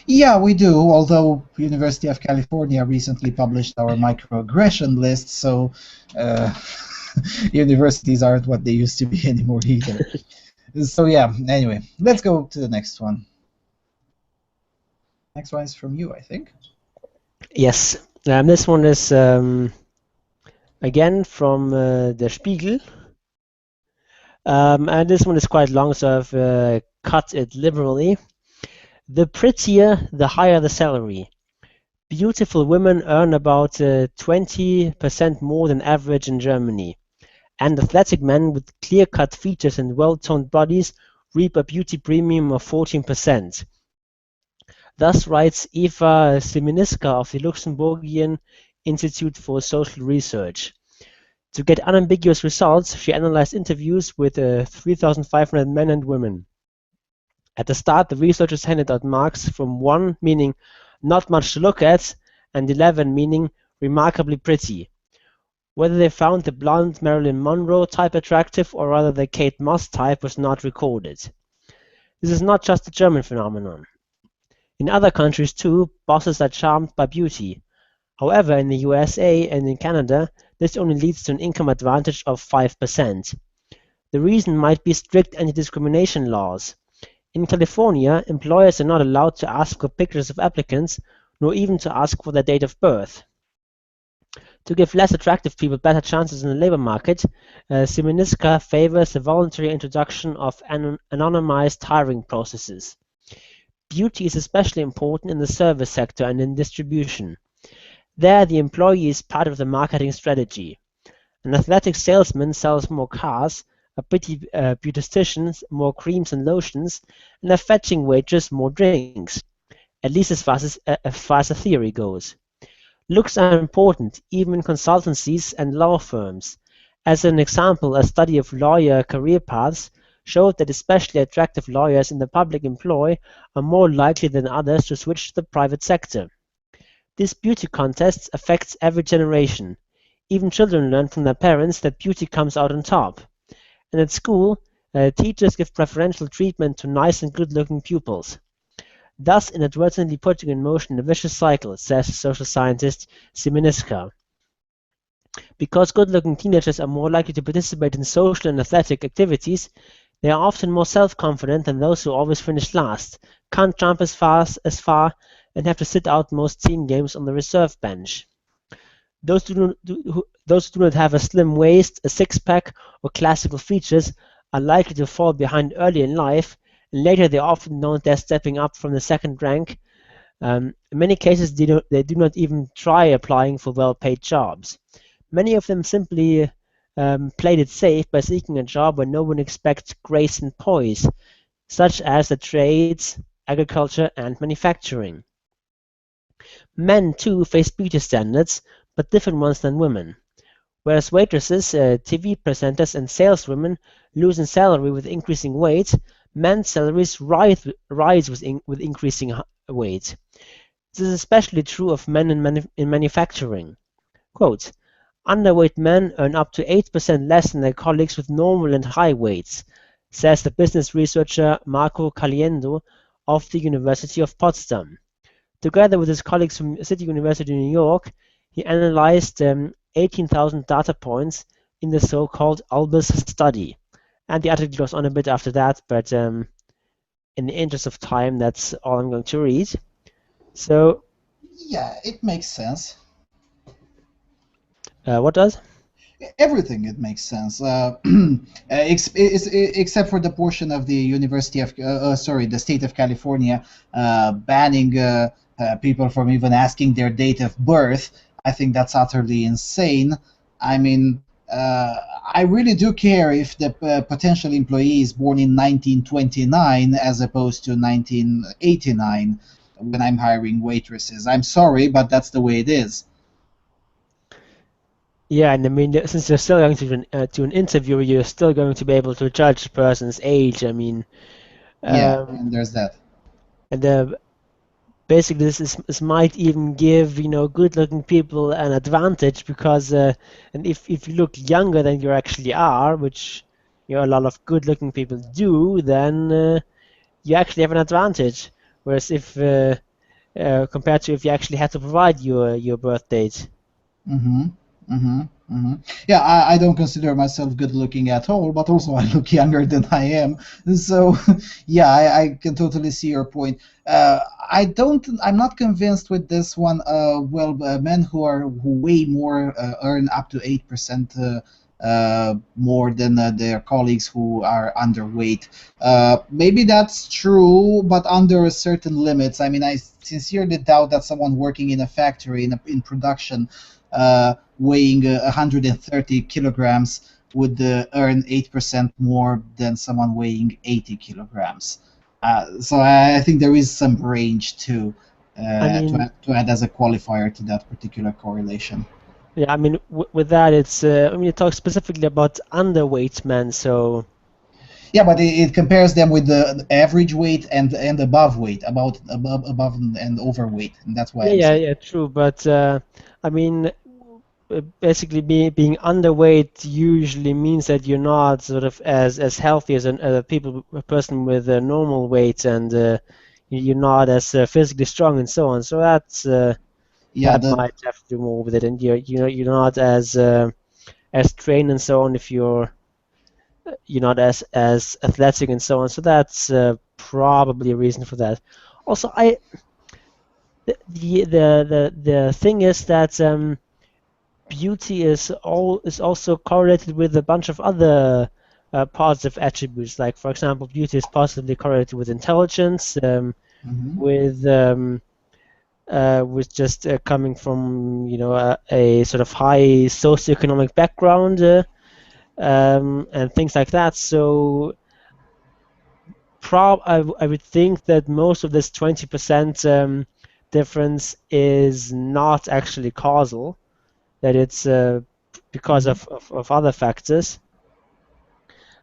Yeah, we do. Although University of California recently published our microaggression list, so uh, universities aren't what they used to be anymore either. So yeah. Anyway, let's go to the next one. Next one is from you, I think. Yes, this one is again from Der Spiegel, and this one is quite long, so I've cut it liberally. The prettier, the higher the salary. Beautiful women earn about 20% more than average in Germany, and athletic men with clear-cut features and well-toned bodies reap a beauty premium of 14%. Thus writes Eva Semeniska of the Luxembourgian Institute for Social Research. To get unambiguous results, she analyzed interviews with 3,500 men and women. At the start, the researchers handed out marks from 1 meaning not much to look at and 11 meaning remarkably pretty. Whether they found the blonde Marilyn Monroe type attractive or rather the Kate Moss type was not recorded. This is not just a German phenomenon. In other countries too, bosses are charmed by beauty. However, in the USA and in Canada, this only leads to an income advantage of 5%. The reason might be strict anti-discrimination laws. In California, employers are not allowed to ask for pictures of applicants, nor even to ask for their date of birth. To give less attractive people better chances in the labor market, Feminist favors the voluntary introduction of anonymized hiring processes. Beauty is especially important in the service sector and in distribution. There, the employee is part of the marketing strategy. An athletic salesman sells more cars, a pretty beautician more creams and lotions, and a fetching waitress more drinks, at least as far as the theory goes. Looks are important, even in consultancies and law firms. As an example, a study of lawyer career paths showed that especially attractive lawyers in the public employ are more likely than others to switch to the private sector. This beauty contest affects every generation. Even children learn from their parents that beauty comes out on top. And at school, teachers give preferential treatment to nice and good-looking pupils, thus inadvertently putting in motion a vicious cycle, says social scientist Szymanowska. Because good-looking teenagers are more likely to participate in social and athletic activities, they are often more self-confident than those who always finish last, can't jump as far, and have to sit out most team games on the reserve bench. Those who do not have a slim waist, a six-pack, or classical features are likely to fall behind early in life, and later they are often known as stepping up from the second rank. In many cases, they do not even try applying for well-paid jobs. Many of them simply played it safe by seeking a job where no one expects grace and poise, such as the trades, agriculture, and manufacturing. Men, too, face beauty standards, but different ones than women. Whereas waitresses, TV presenters, and saleswomen lose in salary with increasing weight, men's salaries rise with increasing weight. This is especially true of men in manufacturing. Quote, underweight men earn up to 8% less than their colleagues with normal and high weights, says the business researcher Marco Caliendo of the University of Potsdam. Together with his colleagues from City University in New York, he analyzed 18,000 data points in the so-called Albus study. And the article goes on a bit after that, but in the interest of time, that's all I'm going to read. So, yeah, it makes sense. What does? Everything, it makes sense, except for the portion of the University of, the state of California banning people from even asking their date of birth. I think that's utterly insane. I mean, I really do care if the potential employee is born in 1929 as opposed to 1989 when I'm hiring waitresses. I'm sorry, but that's the way it is. Yeah, and I mean, since you're still going to an interview, you're still going to be able to judge a person's age. I mean, Yeah, and there's that. and basically this might even give good-looking people an advantage because and if you look younger than you actually are, which a lot of good-looking people do, then you actually have an advantage. Whereas if compared to if you actually had to provide your birth date. Mm-hmm. Mm-hmm. Mm-hmm. Yeah, I don't consider myself good looking at all, but also I look younger than I am. So, yeah, I can totally see your point. I'm not convinced with this one. Men who weigh more earn up to 8% more than their colleagues who are underweight. Maybe that's true, but under certain limits. I mean, I sincerely doubt that someone working in a factory in production weighing 130 kilograms would earn 8% more than someone weighing 80 kilograms. So I think there is some range to add as a qualifier to that particular correlation. Yeah, I mean, with that, it's it talks specifically about underweight men, so. Yeah, but it compares them with the average weight and above weight, about above and overweight, and that's why I'm saying. Yeah, true. But I mean, basically, being underweight usually means that you're not sort of as healthy as a person with a normal weight, and you're not as physically strong and so on. So Yeah, that might have to do more with it, and you're not as trained and so on if you're you're not as athletic and so on. So that's probably a reason for that. Also, the thing is that beauty is also correlated with a bunch of other positive attributes. Like, for example, beauty is positively correlated with intelligence, with just coming from a sort of high socioeconomic background, and things like that. So I would think that most of this 20% difference is not actually causal, that it's because of other factors.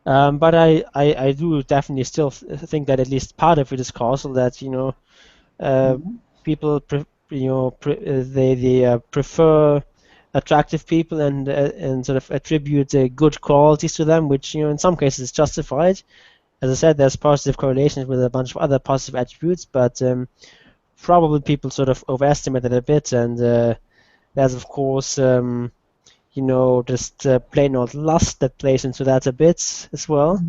But I do definitely still think that at least part of it is causal, that people they prefer attractive people and sort of attribute good qualities to them, which in some cases is justified. As I said, there's positive correlations with a bunch of other positive attributes, but probably people sort of overestimate it a bit, and there's of course just plain old lust that plays into that a bit as well.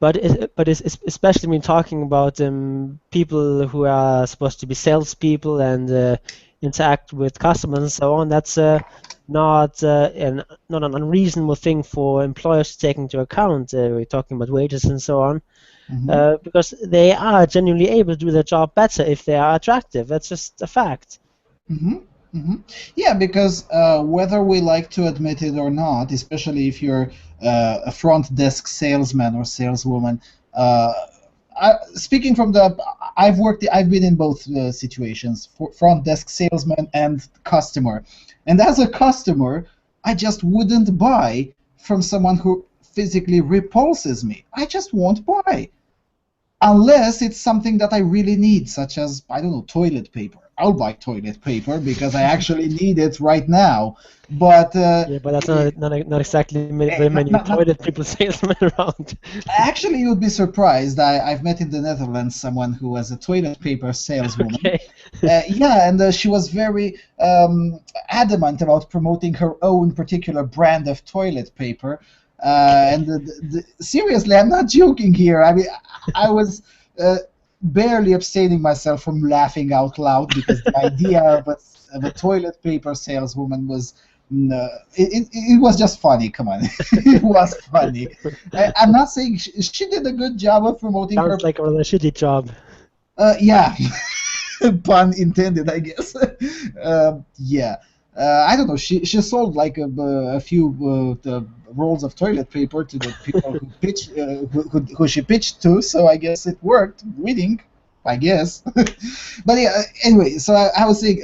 But it's especially when talking about people who are supposed to be salespeople and interact with customers and so on, that's not an unreasonable thing for employers to take into account. We're talking about wages and so on, because they are genuinely able to do their job better if they are attractive. That's just a fact. Yeah, because whether we like to admit it or not, especially if you're a front desk salesman or saleswoman, speaking from I've been in both situations, front desk salesman and customer, and as a customer, I just wouldn't buy from someone who physically repulses me. I just won't buy. Unless it's something that I really need, such as, I don't know, toilet paper. I'll buy toilet paper because I actually need it right now. But yeah, but that's not exactly very many toilet paper salesmen around. Actually, you'd be surprised. I've met in the Netherlands someone who was a toilet paper saleswoman. Okay. Yeah, and she was very adamant about promoting her own particular brand of toilet paper. And seriously, I'm not joking here. I mean, I was barely abstaining myself from laughing out loud because the idea of a toilet paper saleswoman was it was just funny. Come on, it was funny. I'm not saying she did a good job of promoting her. Sounds like a rather shitty job. Yeah, pun intended, I guess. Yeah. I don't know. She sold like a few rolls of toilet paper to the people who she pitched to. So I guess it worked. Winning, I guess. But yeah. Anyway, so I was saying,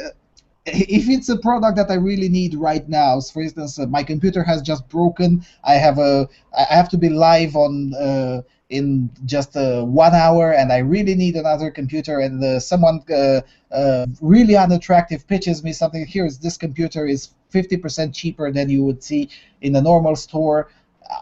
if it's a product that I really need right now, so for instance, my computer has just broken. I have to be live on in just 1 hour, and I really need another computer, and someone really unattractive pitches me something. Here's this computer is 50% cheaper than you would see in a normal store.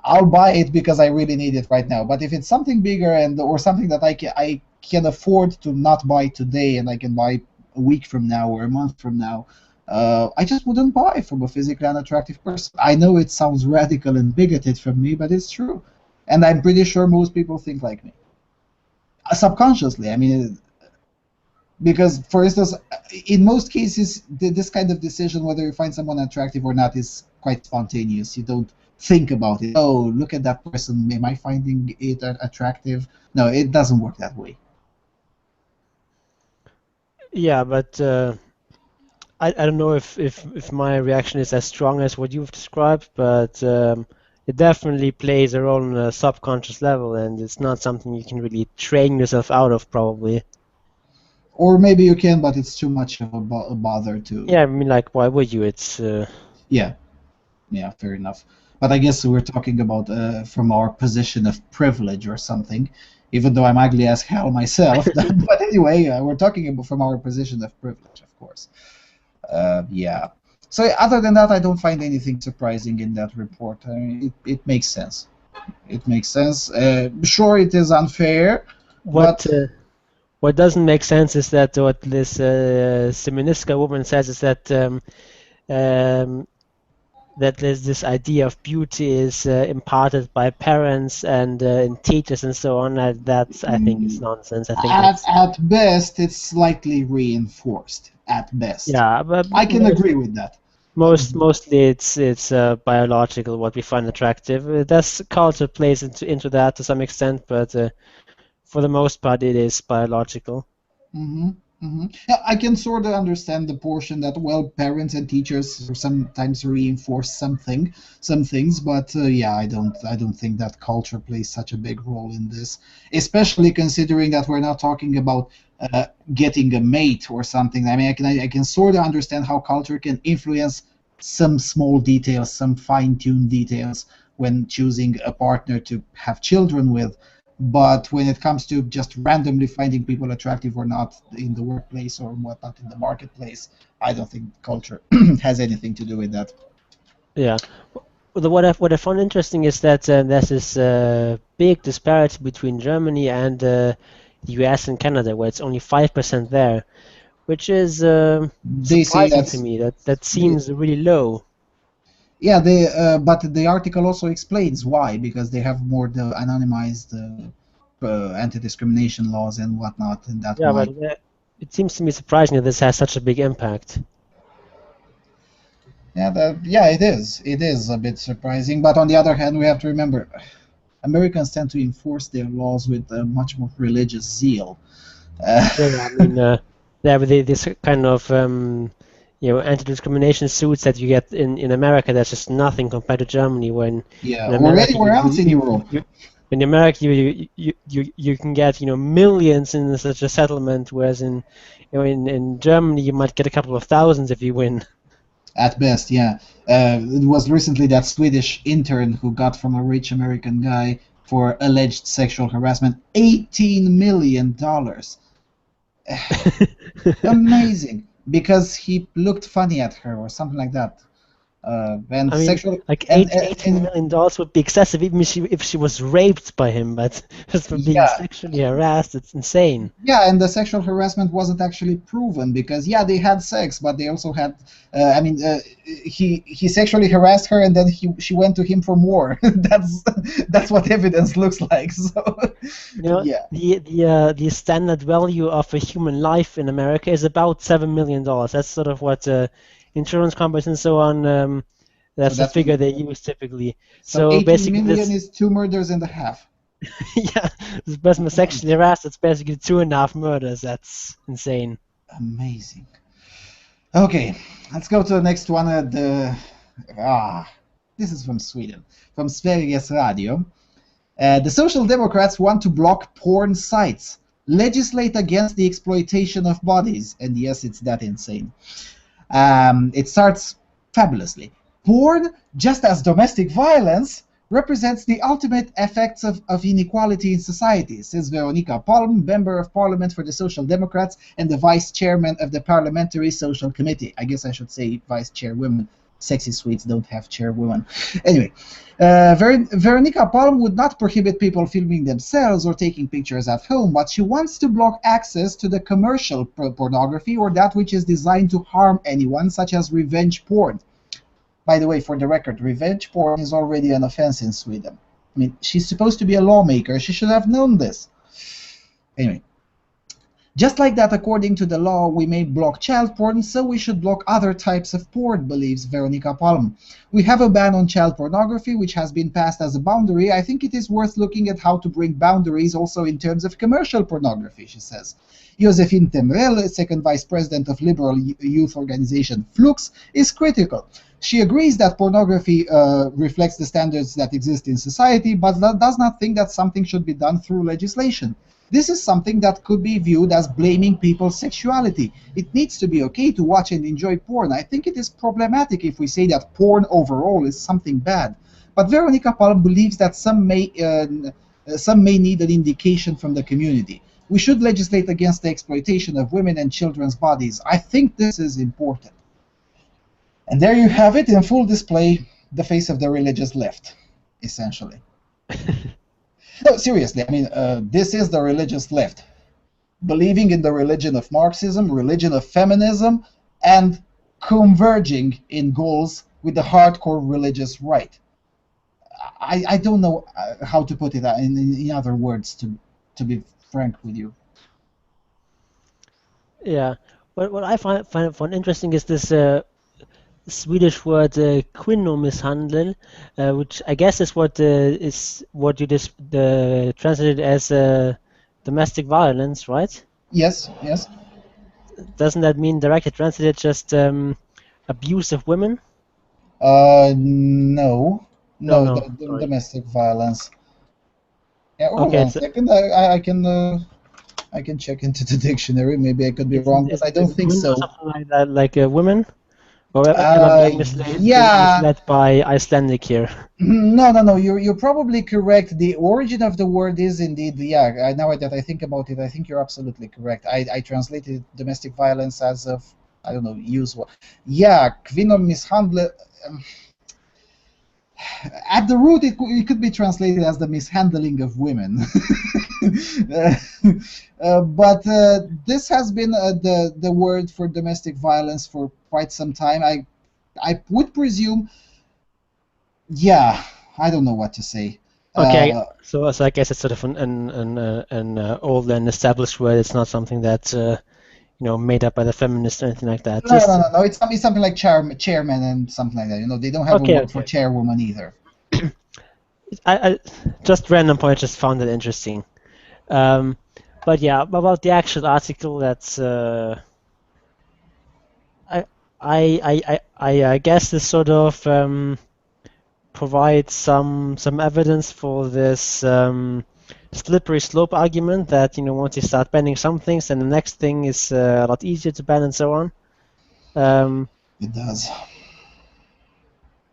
I'll buy it because I really need it right now. But if it's something bigger or something that I can afford to not buy today, and I can buy a week from now or a month from now, I just wouldn't buy from a physically unattractive person. I know it sounds radical and bigoted from me, but it's true. And I'm pretty sure most people think like me. Subconsciously, I mean, because, for instance, in most cases, this kind of decision, whether you find someone attractive or not, is quite spontaneous. You don't think about it. Oh, look at that person. Am I finding it attractive? No, it doesn't work that way. Yeah, but I don't know if my reaction is as strong as what you've described, but it definitely plays a role on a subconscious level, and it's not something you can really train yourself out of, probably. Or maybe you can, but it's too much of a bother to... Yeah, I mean, like, why would you? It's... Yeah, fair enough. But I guess we're talking about from our position of privilege or something, even though I'm ugly as hell myself. But anyway, we're talking about from our position of privilege, of course. Yeah. So other than that, I don't find anything surprising in that report. I mean, it makes sense. It makes sense. Sure, it is unfair. What doesn't make sense is that what this Semeniska woman says is that that there's this idea of beauty is imparted by parents and teachers and so on. That's, I think, it's nonsense. I think it's At best, it's slightly reinforced. At best, yeah, but I can agree with that. mostly it's biological what we find attractive. That's culture plays into that to some extent, but for the most part, it is biological. hmm Yeah, I can sort of understand the portion that, well, parents and teachers sometimes reinforce some things, but yeah, I don't think that culture plays such a big role in this, especially considering that we're not talking about getting a mate or something. I mean, I can sort of understand how culture can influence some small details, some fine-tuned details when choosing a partner to have children with. But when it comes to just randomly finding people attractive or not in the workplace or whatnot in the marketplace, I don't think culture has anything to do with that. Yeah. What I found interesting is that there's this big disparity between Germany and the US and Canada, where it's only 5% there, which is They say surprising to that's me. That they, seems really low. yeah, but the article also explains why, because they have more the anonymized anti-discrimination laws and whatnot, and that Yeah, but might. it seems to me surprising that this has such a big impact. Yeah, yeah, it is. It is a bit surprising, but on the other hand, we have to remember Americans tend to enforce their laws with much more religious zeal. Yeah, I mean, yeah, but this kind of anti-discrimination suits that you get in America, that's just nothing compared to Germany. When Yeah, in or America, anywhere else in Europe. in America, you can get millions in such a settlement, whereas in Germany you might get a couple of thousands if you win. At best, yeah. It was recently that Swedish intern who got from a rich American guy for alleged sexual harassment $18 million. Amazing, because he looked funny at her or something like that. And I mean, sexual like and, $18 million would be excessive even if she was raped by him, but just for being yeah, sexually harassed, it's insane. yeah, and the sexual harassment wasn't actually proven because yeah, they had sex, but they also had. He sexually harassed her, and then she went to him for more. That's what evidence looks like. So, You know, yeah, the standard value of a human life in America is about $7 million. That's sort of what insurance companies and so on. so That's the that's figure they use typically. so So 18 basically, million this is 2 murders and a half. yeah, this person was sexually harassed. That's basically 2.5 murders. That's insane. Amazing. Okay, let's go to the next one. This is from Sweden, from Sveriges Radio. The Social Democrats want to block porn sites, legislate against the exploitation of bodies, and yes, it's that insane. It starts fabulously. Porn, just as domestic violence, represents the ultimate effects of inequality in society, says Veronica Palm, Member of Parliament for the Social Democrats and the Vice Chairman of the Parliamentary Social Committee. I guess I should say Vice Chairwoman. Sexy Swedes don't have chairwoman. Anyway, Veronica Palm would not prohibit people filming themselves or taking pictures at home, but she wants to block access to the commercial pornography or that which is designed to harm anyone, such as revenge porn. By the way, for the record, revenge porn is already an offense in Sweden. I mean, she's supposed to be a lawmaker. She should have known this. Anyway, just like that, according to the law, we may block child porn, so we should block other types of porn, believes Veronica Palm. We have a ban on child pornography, which has been passed as a boundary. I think it is worth looking at how to bring boundaries also in terms of commercial pornography, she says. Josephine Temrel, second vice president of liberal youth organization Flux, is critical. She agrees that pornography reflects the standards that exist in society, but does not think that something should be done through legislation. This is something that could be viewed as blaming people's sexuality. It needs to be okay to watch and enjoy porn. I think it is problematic if we say that porn overall is something bad. But Veronica Palm believes that some may need an indication from the community. We should legislate against the exploitation of women and children's bodies. I think this is important. And there you have it in full display, the face of the religious left, essentially. No, seriously, I mean, this is the religious left, believing in the religion of Marxism, religion of feminism, and converging in goals with the hardcore religious right. I don't know how to put it in other words, to be frank with you. Yeah. What I find interesting is this Swedish word kvinnomisshandel, which I guess is what you just translated as domestic violence, right? Yes, yes. Doesn't that mean directly translated just abuse of women? No, No, no, no, the sorry. domestic violence. Yeah, hold Okay, on a it's second. I can check into the dictionary. Maybe I could be wrong, but I is don't it think women or so. something like that, like women? Or am I Uh, being yeah. misled by Icelandic here? No, no, no. You're probably correct. The origin of the word is indeed, yeah. Now that I think about it, I think you're absolutely correct. I translated domestic violence as of, I don't know, use what. Yeah, kvinnomisshandel. um, At the root, it could be translated as the mishandling of women. Uh, but this has been the word for domestic violence for quite some time. I would presume, yeah, I don't know what to say. Okay, Uh, so I guess it's sort of an old and established word. It's not something that made up by the feminists or anything like that. no, no, Just no, no. It's something like chairman and something like that. They don't have a okay, word for okay. chairwoman either. I just random point. Just found it interesting. Um, but yeah, about the actual article, that's I I guess this sort of provides some evidence for this slippery slope argument that once you start banning some things, then the next thing is a lot easier to ban and so on. Um, It does.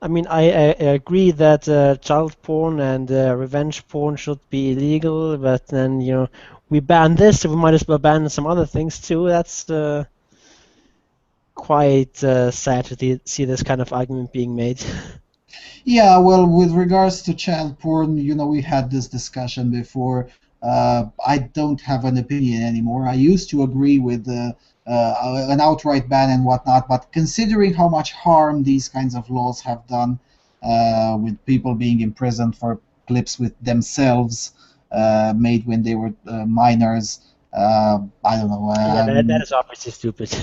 I mean, I agree that child porn and revenge porn should be illegal, but then we ban this, so we might as well ban some other things too. That's quite sad to see this kind of argument being made. Yeah, well, with regards to child porn, we had this discussion before. I don't have an opinion anymore. I used to agree with an outright ban and whatnot, but considering how much harm these kinds of laws have done, with people being imprisoned for clips with themselves made when they were minors, I don't know. Yeah, that is obviously stupid.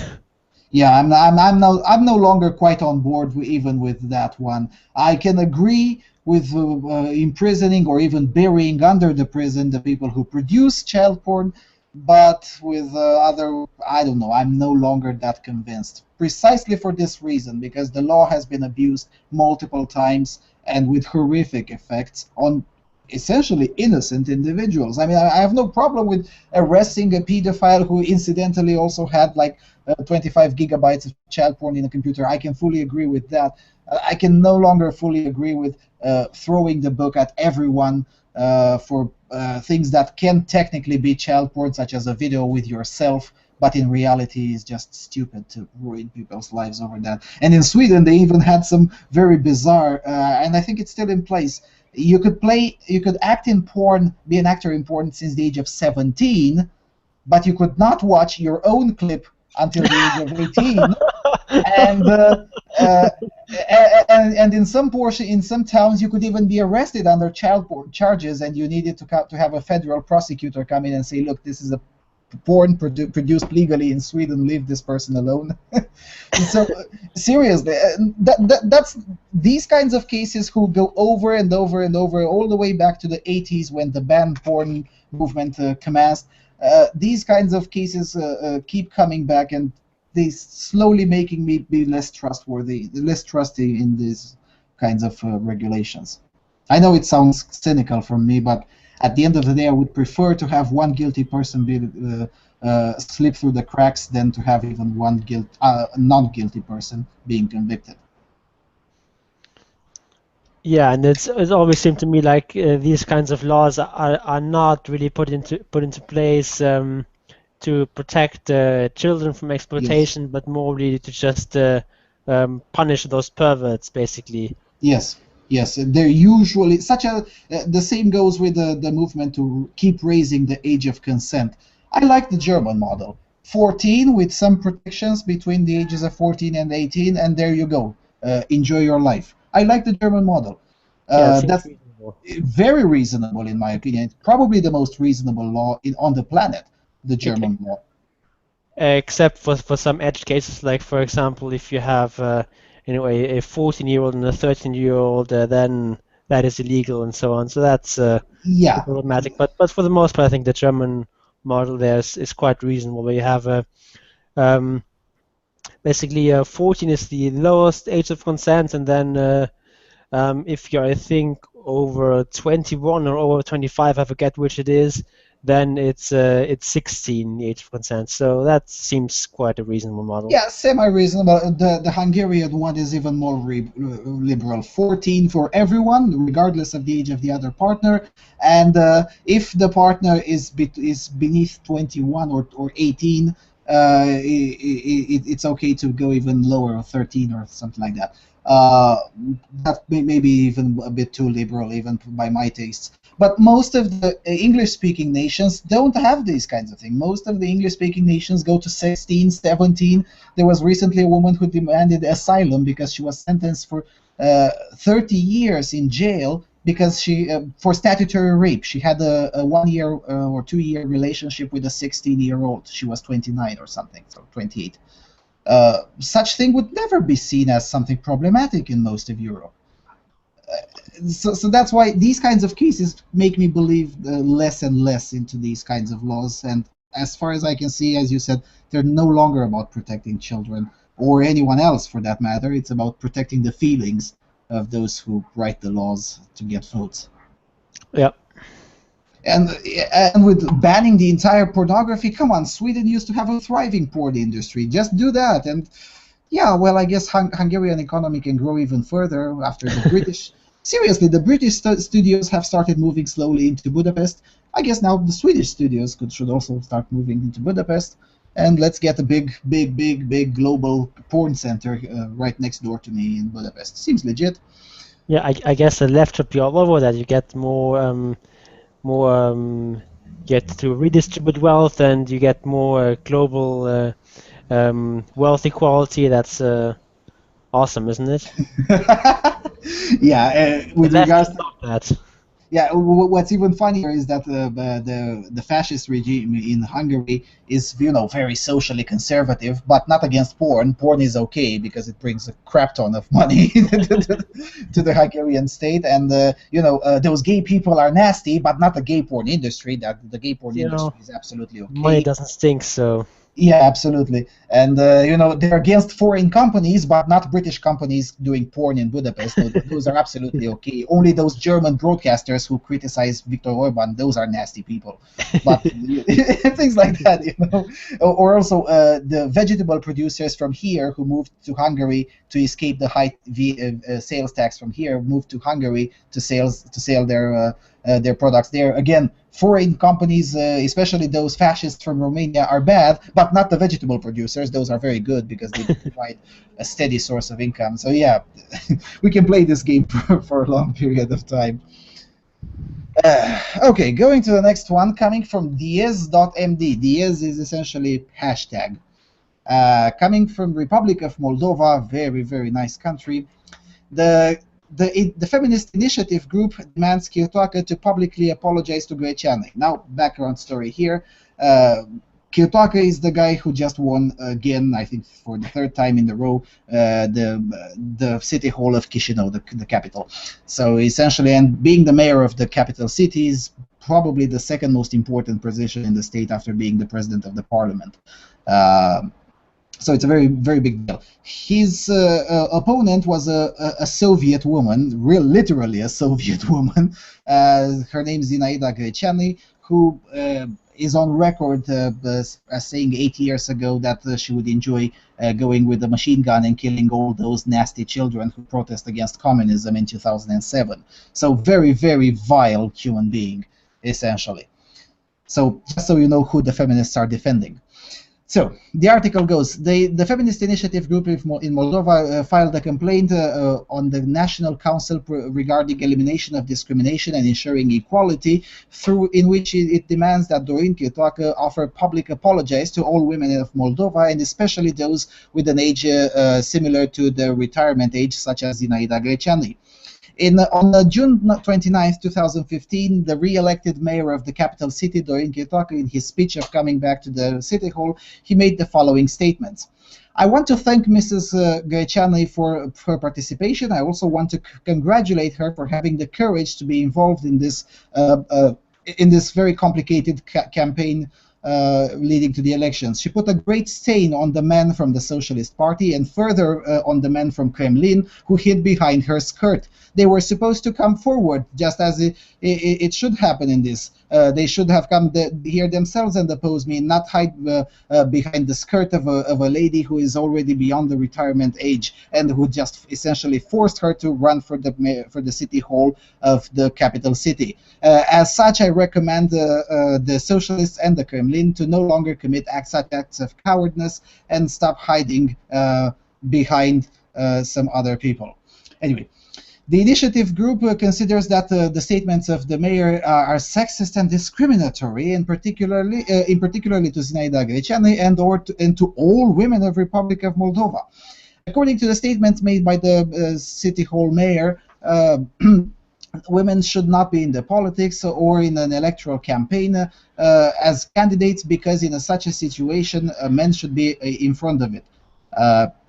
Yeah, I'm no longer quite on board even with that one. I can agree with imprisoning or even burying under the prison the people who produce child porn, but with other, I don't know, I'm no longer that convinced. Precisely for this reason, because the law has been abused multiple times and with horrific effects on essentially innocent individuals. I mean, I have no problem with arresting a pedophile who incidentally also had like 25 gigabytes of child porn in a computer. I can fully agree with that. I can no longer fully agree with throwing the book at everyone for things that can technically be child porn, such as a video with yourself, but in reality is just stupid to ruin people's lives over that. And in Sweden, they even had some very bizarre, and I think it's still in place. You could act in porn, be an actor in porn since the age of 17, but you could not watch your own clip until the age of 18, and uh, and in some towns you could even be arrested under child porn charges, and you needed to have a federal prosecutor come in and say, look, this is a porn produced legally in Sweden, leave this person alone. So seriously, that's these kinds of cases who go over and over and over all the way back to the 80s when the ban porn movement commenced. These kinds of cases keep coming back, and they slowly making me be less trustworthy, less trusty in these kinds of regulations. I know it sounds cynical from me, but at the end of the day, I would prefer to have one guilty person be slip through the cracks than to have even one non-guilty person being convicted. Yeah, and it's always seemed to me like these kinds of laws are not really put into place to protect children from Yes. exploitation, but more really to just punish those perverts, basically. Yes, yes, they're usually such a. The same goes with the movement to keep raising the age of consent. I like the German model, 14 with some protections between the ages of 14 and 18, and there you go. enjoy your life. I like the German model. Yeah, it seems That's reasonable. very reasonable in my opinion. Probably the most reasonable law on the planet, the German law. Except for some edge cases, like for example, if you have a 14-year-old and a 13-year-old, then that is illegal and so on. So that's Yeah, problematic. But for the most part, I think the German model there is quite reasonable. Where you have um, basically 14 is the lowest age of consent, and then if you're, I think, over 21 or over 25, I forget which it is, then it's 16, the age of consent. So that seems quite a reasonable model. yeah, semi-reasonable. The Hungarian one is even more liberal. 14 for everyone, regardless of the age of the other partner. And if the partner is beneath 21 or 18, it's okay to go even lower, 13 or something like that. That may be even a bit too liberal, even by my tastes. But most of the English-speaking nations don't have these kinds of things. Most of the English-speaking nations go to 16, 17. There was recently a woman who demanded asylum because she was sentenced for 30 years in jail because she for statutory rape. She had a 1 year or 2 year relationship with a 16-year-old. She was 29 or something, so 28. Such thing would never be seen as something problematic in most of Europe. So that's why these kinds of cases make me believe less and less into these kinds of laws. And as far as I can see, as you said, they're no longer about protecting children or anyone else for that matter. It's about protecting the feelings of those who write the laws to get votes. Yeah. And with banning the entire pornography, come on, Sweden used to have a thriving porn industry. Just do that, and yeah, well, I guess Hungarian economy can grow even further after the British. Seriously, the British studios have started moving slowly into Budapest. I guess now the Swedish studios should also start moving into Budapest, and let's get a big global porn center right next door to me in Budapest. Seems legit. Yeah, I guess the left should be all over that. You get more get to redistribute wealth, and you get more global wealth equality. That's awesome, isn't it? Yeah, The with left regards should to, love that. yeah, what's even funnier is that the fascist regime in Hungary is, very socially conservative, but not against porn. Porn is okay because it brings a crap ton of money to the Hungarian state, and those gay people are nasty, but not the gay porn industry. That the gay porn You know, industry is absolutely money okay. doesn't stink, so Yeah, absolutely. And they're against foreign companies, but not British companies doing porn in Budapest. Those are absolutely okay. Only those German broadcasters who criticize Viktor Orban, those are nasty people. But things like that, Or also the vegetable producers from here who moved to Hungary to escape the high sales tax from here, moved to Hungary to sell their products there. Again, foreign companies, especially those fascists from Romania, are bad, but not the vegetable producers. Those are very good because they provide a steady source of income. So yeah, we can play this game for a long period of time. Okay, going to the next one, coming from Diez.md. Diez is essentially hashtag. Coming from Republic of Moldova, very, very nice country. The Feminist Initiative group demands Kirtoacă to publicly apologize to Greceanu. Now, background story here. Kirtoacă is the guy who just won again, I think for the third time in a row, the city hall of Chisinau, the capital. So essentially, and being the mayor of the capital city is probably the second most important position in the state after being the president of the parliament. So it's a very, very big deal. His opponent was a Soviet woman, literally a Soviet woman. Her name is Zinaida Greceanu, who is on record as saying 8 years ago that she would enjoy going with a machine gun and killing all those nasty children who protest against communism in 2007. So very, very vile human being, essentially. So just so you know who the feminists are defending. So the article goes: the Feminist Initiative Group in Moldova filed a complaint on the National Council regarding elimination of discrimination and ensuring equality, in which it demands that Dorin Chiotoacă offer public apologies to all women of Moldova, and especially those with an age similar to the retirement age, such as Zinaida Greceanu. On June 29, 2015, the re-elected mayor of the capital city, Dorin Chiotoacă, in his speech of coming back to the city hall, he made the following statements. I want to thank Mrs. Greceanu for her participation. I also want to congratulate her for having the courage to be involved in this very complicated campaign leading to the elections. She put a great stain on the men from the Socialist Party and further on the men from Kremlin who hid behind her skirt. They were supposed to come forward, just as it should happen in this. They should have come here themselves and oppose me, not hide behind the skirt of a lady who is already beyond the retirement age and who just essentially forced her to run for the city hall of the capital city. As such, I recommend the Socialists and the Kremlin to no longer commit such acts of cowardness and stop hiding behind some other people. Anyway. The initiative group considers that the statements of the mayor are sexist and discriminatory, and particularly to Zinaida Greceanu and to all women of Republic of Moldova. According to the statements made by the city hall mayor, women should not be in the politics or in an electoral campaign as candidates, because in such a situation, men should be in front of it.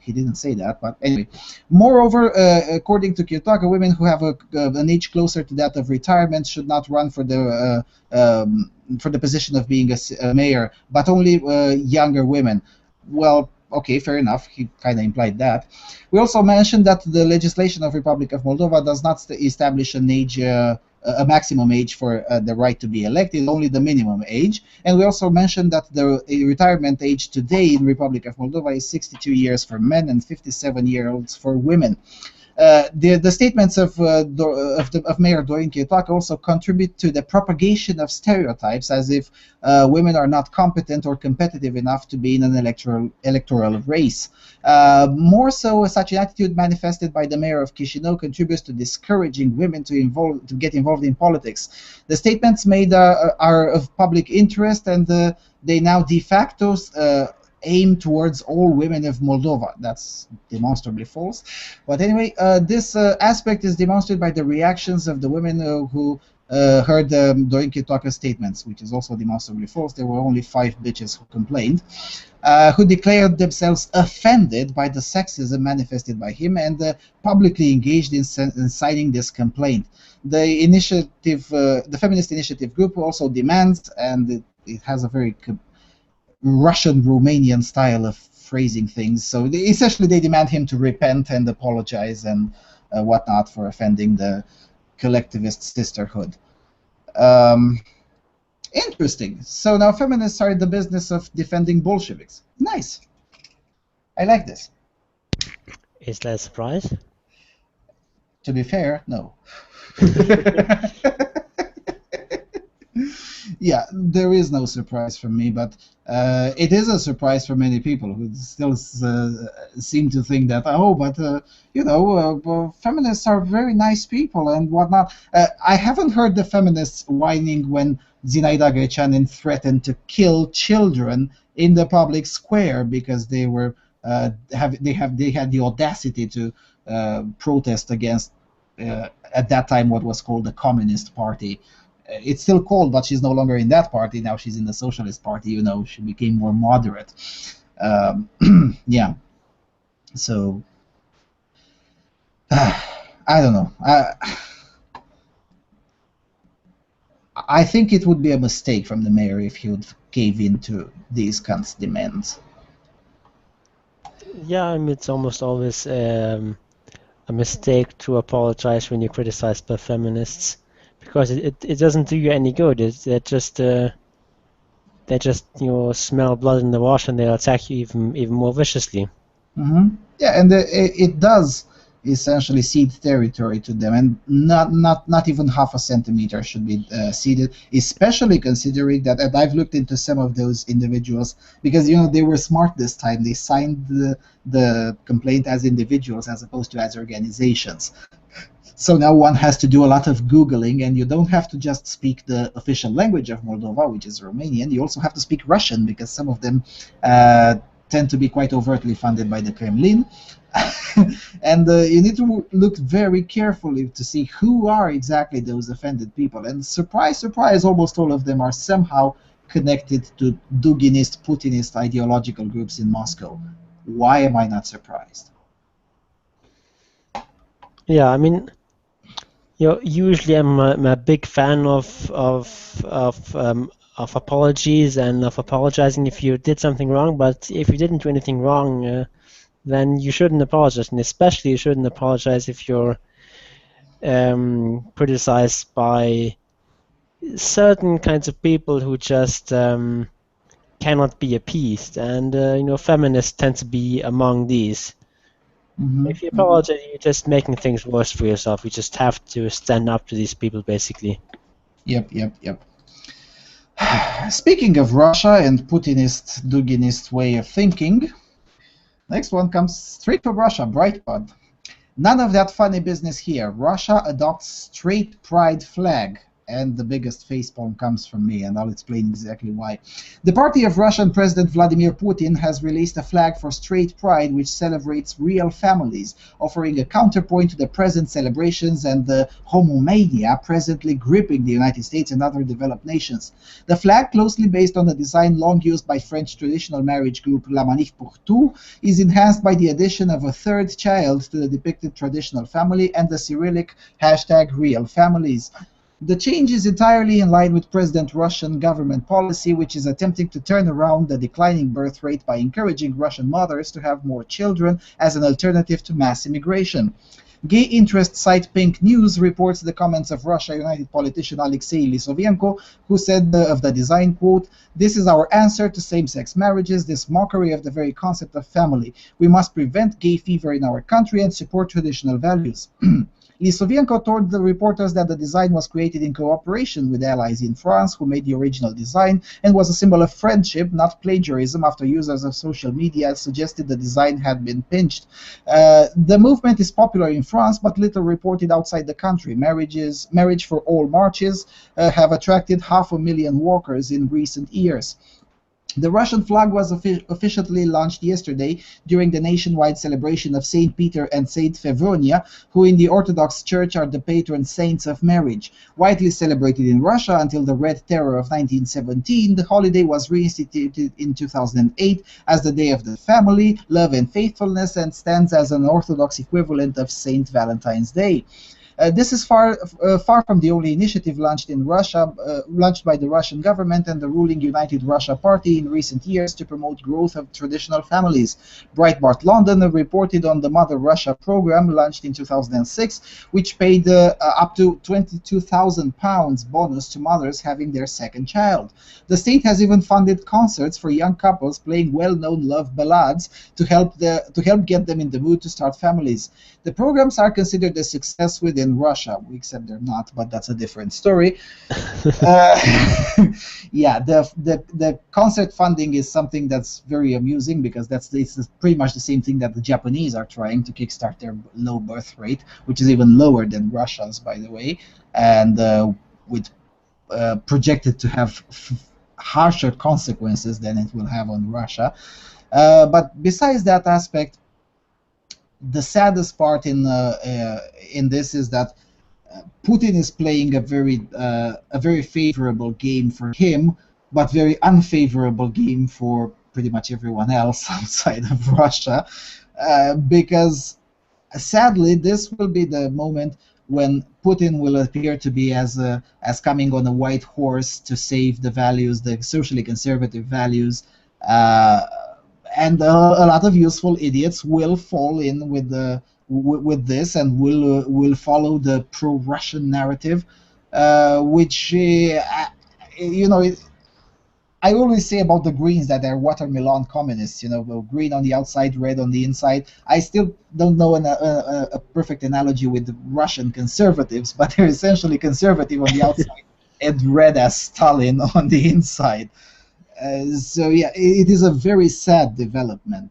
He didn't say that, but anyway. Moreover, according to Chiotoacă, women who have an age closer to that of retirement should not run for the position of being a mayor, but only younger women. Well, okay, fair enough. He kind of implied that. We also mentioned that the legislation of Republic of Moldova does not establish an age, a maximum age for the right to be elected, only the minimum age. And we also mentioned that the retirement age today in Republic of Moldova is 62 years for men and 57-year-olds for women. The statements of Mayor Dorin Chiotoacă also contribute to the propagation of stereotypes, as if women are not competent or competitive enough to be in an electoral race. More so, such an attitude manifested by the mayor of Chișinău contributes to discouraging women to get involved in politics. The statements made are of public interest, and they now de facto aim towards all women of Moldova. That's demonstrably false. But anyway, this aspect is demonstrated by the reactions of the women who heard Dorin Chiotoacă statements, which is also demonstrably false. There were only 5 bitches who complained, who declared themselves offended by the sexism manifested by him and publicly engaged in signing this complaint. The initiative, the Feminist Initiative Group, also demands, and it has a very Russian-Romanian style of phrasing things. So essentially they demand him to repent and apologize and whatnot for offending the collectivist sisterhood. Interesting. So now feminists are in the business of defending Bolsheviks. Nice. I like this. Is that a surprise? To be fair, no. Yeah, there is no surprise for me, but it is a surprise for many people who still seem to think that, oh, but you know, feminists are very nice people and whatnot. I haven't heard the feminists whining when Zinaida Greceanu threatened to kill children in the public square because they were they had the audacity to protest against at that time what was called the Communist Party. It's still called, but she's no longer in that party. Now she's in the Socialist Party. You know, she became more moderate. Yeah. So I don't know. I think it would be a mistake from the mayor if he would cave into these kinds of demands. Yeah, I mean, it's almost always a mistake to apologize when you're criticized by feminists, because it doesn't do you any good. They just you know, smell blood in the wash and they'll attack you even more viciously. Mm-hmm. Yeah, and it does essentially cede territory to them, and not even half a centimeter should be ceded, especially considering that, and I've looked into some of those individuals, because they were smart this time. They signed the complaint as individuals as opposed to as organizations. So now one has to do a lot of Googling, and you don't have to just speak the official language of Moldova, which is Romanian. You also have to speak Russian, because some of them tend to be quite overtly funded by the Kremlin. And you need to look very carefully to see who are exactly those offended people. And surprise, surprise, almost all of them are somehow connected to Duginist, Putinist ideological groups in Moscow. Why am I not surprised? Yeah, I mean, usually I'm a big fan of apologies and of apologizing if you did something wrong. But if you didn't do anything wrong, then you shouldn't apologize, and especially you shouldn't apologize if you're criticized by certain kinds of people who just cannot be appeased, and feminists tend to be among these. If you apologize, you're just making things worse for yourself. You just have to stand up to these people, basically. Yep. Speaking of Russia and Putinist, Duginist way of thinking, next one comes straight from Russia, Breitbart. None of that funny business here. Russia adopts straight pride flag. And the biggest facepalm comes from me, and I'll explain exactly why. The party of Russian President Vladimir Putin has released a flag for straight pride which celebrates real families, offering a counterpoint to the present celebrations and the homomania presently gripping the United States and other developed nations. The flag, closely based on the design long used by French traditional marriage group La Manif pour Tout, is enhanced by the addition of a third child to the depicted traditional family and the Cyrillic #RealFamilies. The change is entirely in line with President Russian government policy, which is attempting to turn around the declining birth rate by encouraging Russian mothers to have more children as an alternative to mass immigration. Gay interest site Pink News reports the comments of Russia United politician Alexei Lisovenko, who said of the design, quote, "This is our answer to same-sex marriages, this mockery of the very concept of family. We must prevent gay fever in our country and support traditional values." Lisovenko told the reporters that the design was created in cooperation with allies in France who made the original design and was a symbol of friendship, not plagiarism, after users of social media suggested the design had been pinched. The movement is popular in France, but little reported outside the country. Marriage for All marches have attracted 500,000 walkers in recent years. The Russian flag was officially launched yesterday during the nationwide celebration of Saint Peter and Saint Fevonia, who in the Orthodox Church are the patron saints of marriage. Widely celebrated in Russia until the Red Terror of 1917, the holiday was reinstituted in 2008 as the Day of the Family, Love and Faithfulness, and stands as an Orthodox equivalent of Saint Valentine's Day. This is far from the only initiative launched in Russia, launched by the Russian government and the ruling United Russia Party in recent years to promote growth of traditional families. Breitbart London reported on the Mother Russia program launched in 2006, which paid up to £22,000 bonus to mothers having their second child. The state has even funded concerts for young couples playing well-known love ballads to help get them in the mood to start families. The programs are considered a success within Russia, except they're not, but that's a different story. Yeah, the concert funding is something that's very amusing because it's pretty much the same thing that the Japanese are trying to kickstart their low birth rate, which is even lower than Russia's, by the way, and with projected to have harsher consequences than it will have on Russia. But besides that aspect, the saddest part in this is that Putin is playing a very favorable game for him, but very unfavorable game for pretty much everyone else outside of Russia, because sadly this will be the moment when Putin will appear to be as coming on a white horse to save the values, the socially conservative values. And a lot of useful idiots will fall in with this and will follow the pro-Russian narrative, which I always say about the Greens that they're watermelon communists, green on the outside, red on the inside. I still don't know a perfect analogy with the Russian conservatives, but they're essentially conservative on the outside and red as Stalin on the inside. So yeah, it is a very sad development.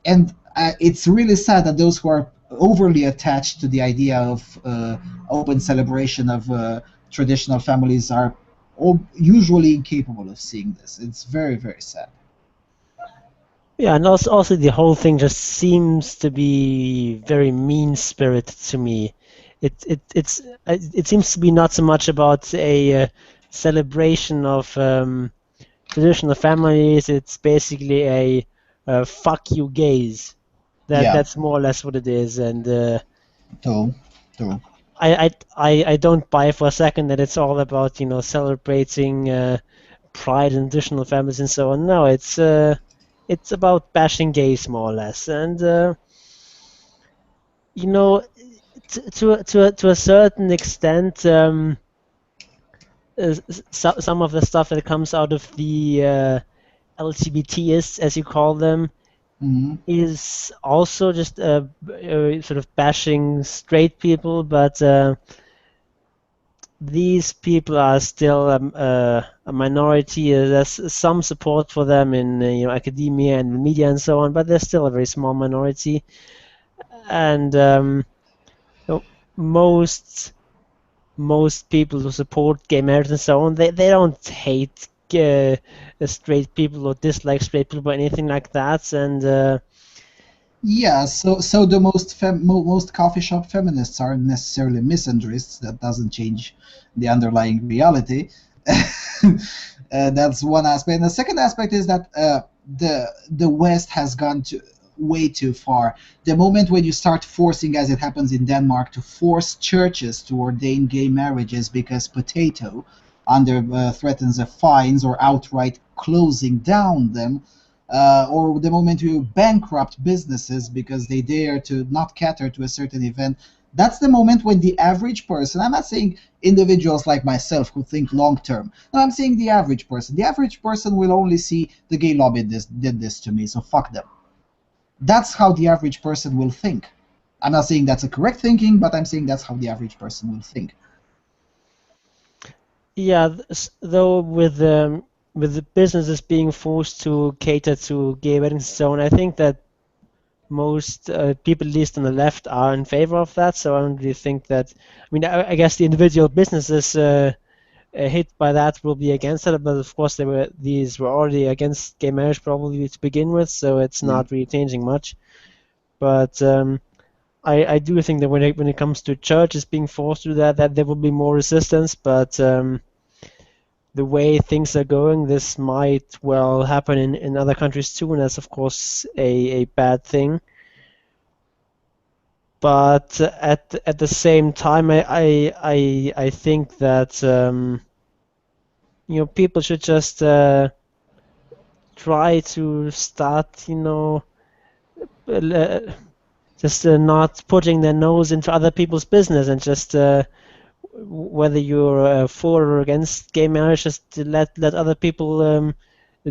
And it's really sad that those who are overly attached to the idea of open celebration of traditional families are usually incapable of seeing this. It's very, very sad. Yeah, and also the whole thing just seems to be very mean-spirited to me. It seems to be not so much about a celebration of traditional families. It's basically a fuck you gays. Yeah, That's more or less what it is, and true, true. I don't buy for a second that it's all about celebrating pride in traditional families and so on. No, it's about bashing gays more or less, and you know to a certain extent, some of the stuff that comes out of the LGBTists, as you call them, Hmm. is also just sort of bashing straight people, but these people are still a minority. There's some support for them in academia and the media and so on, but they're still a very small minority. And you know, most most people who support gay marriage and so on, they don't hate straight people or dislike straight people or anything like that. And Yeah, so the most coffee shop feminists aren't necessarily misandrists. That doesn't change the underlying reality. That's one aspect. And the second aspect is that the West has gone way too far. The moment when you start forcing, as it happens in Denmark, to force churches to ordain gay marriages because potato under threatens of fines or outright closing down them, or the moment you bankrupt businesses because they dare to not cater to a certain event, that's the moment when the average person, I'm not saying individuals like myself who think long term, no, I'm saying the average person will only see the gay lobby did this to me, so fuck them. That's how the average person will think. I'm not saying that's a correct thinking, but I'm saying that's how the average person will think. yeah, though with the businesses being forced to cater to gay weddings and so on, I think that most people, at least on the left, are in favor of that. So I don't really think that. I mean, I guess the individual businesses hit by that will be against it, but of course these were already against gay marriage probably to begin with, so it's Yeah. not really changing much. But I do think that when it comes to churches being forced to do that, that there will be more resistance. But the way things are going, this might well happen in other countries too, and that's of course a bad thing. But at the same time, I think that people should just try to start uh, just not putting their nose into other people's business and just whether you're for or against gay marriage, just to let other people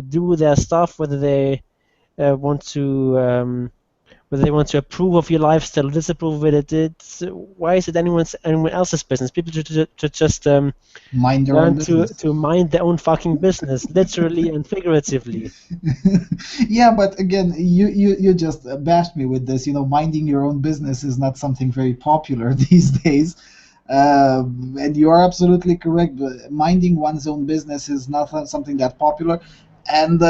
do their stuff, want to um, whether they want to approve of your lifestyle or disapprove of it. Why is it anyone else's business? People should just Mind their own learn business. to mind their own fucking business, literally and figuratively. Yeah, but again, you just bashed me with this. Minding your own business is not something very popular these days. And you are absolutely correct. But minding one's own business is not something that popular. And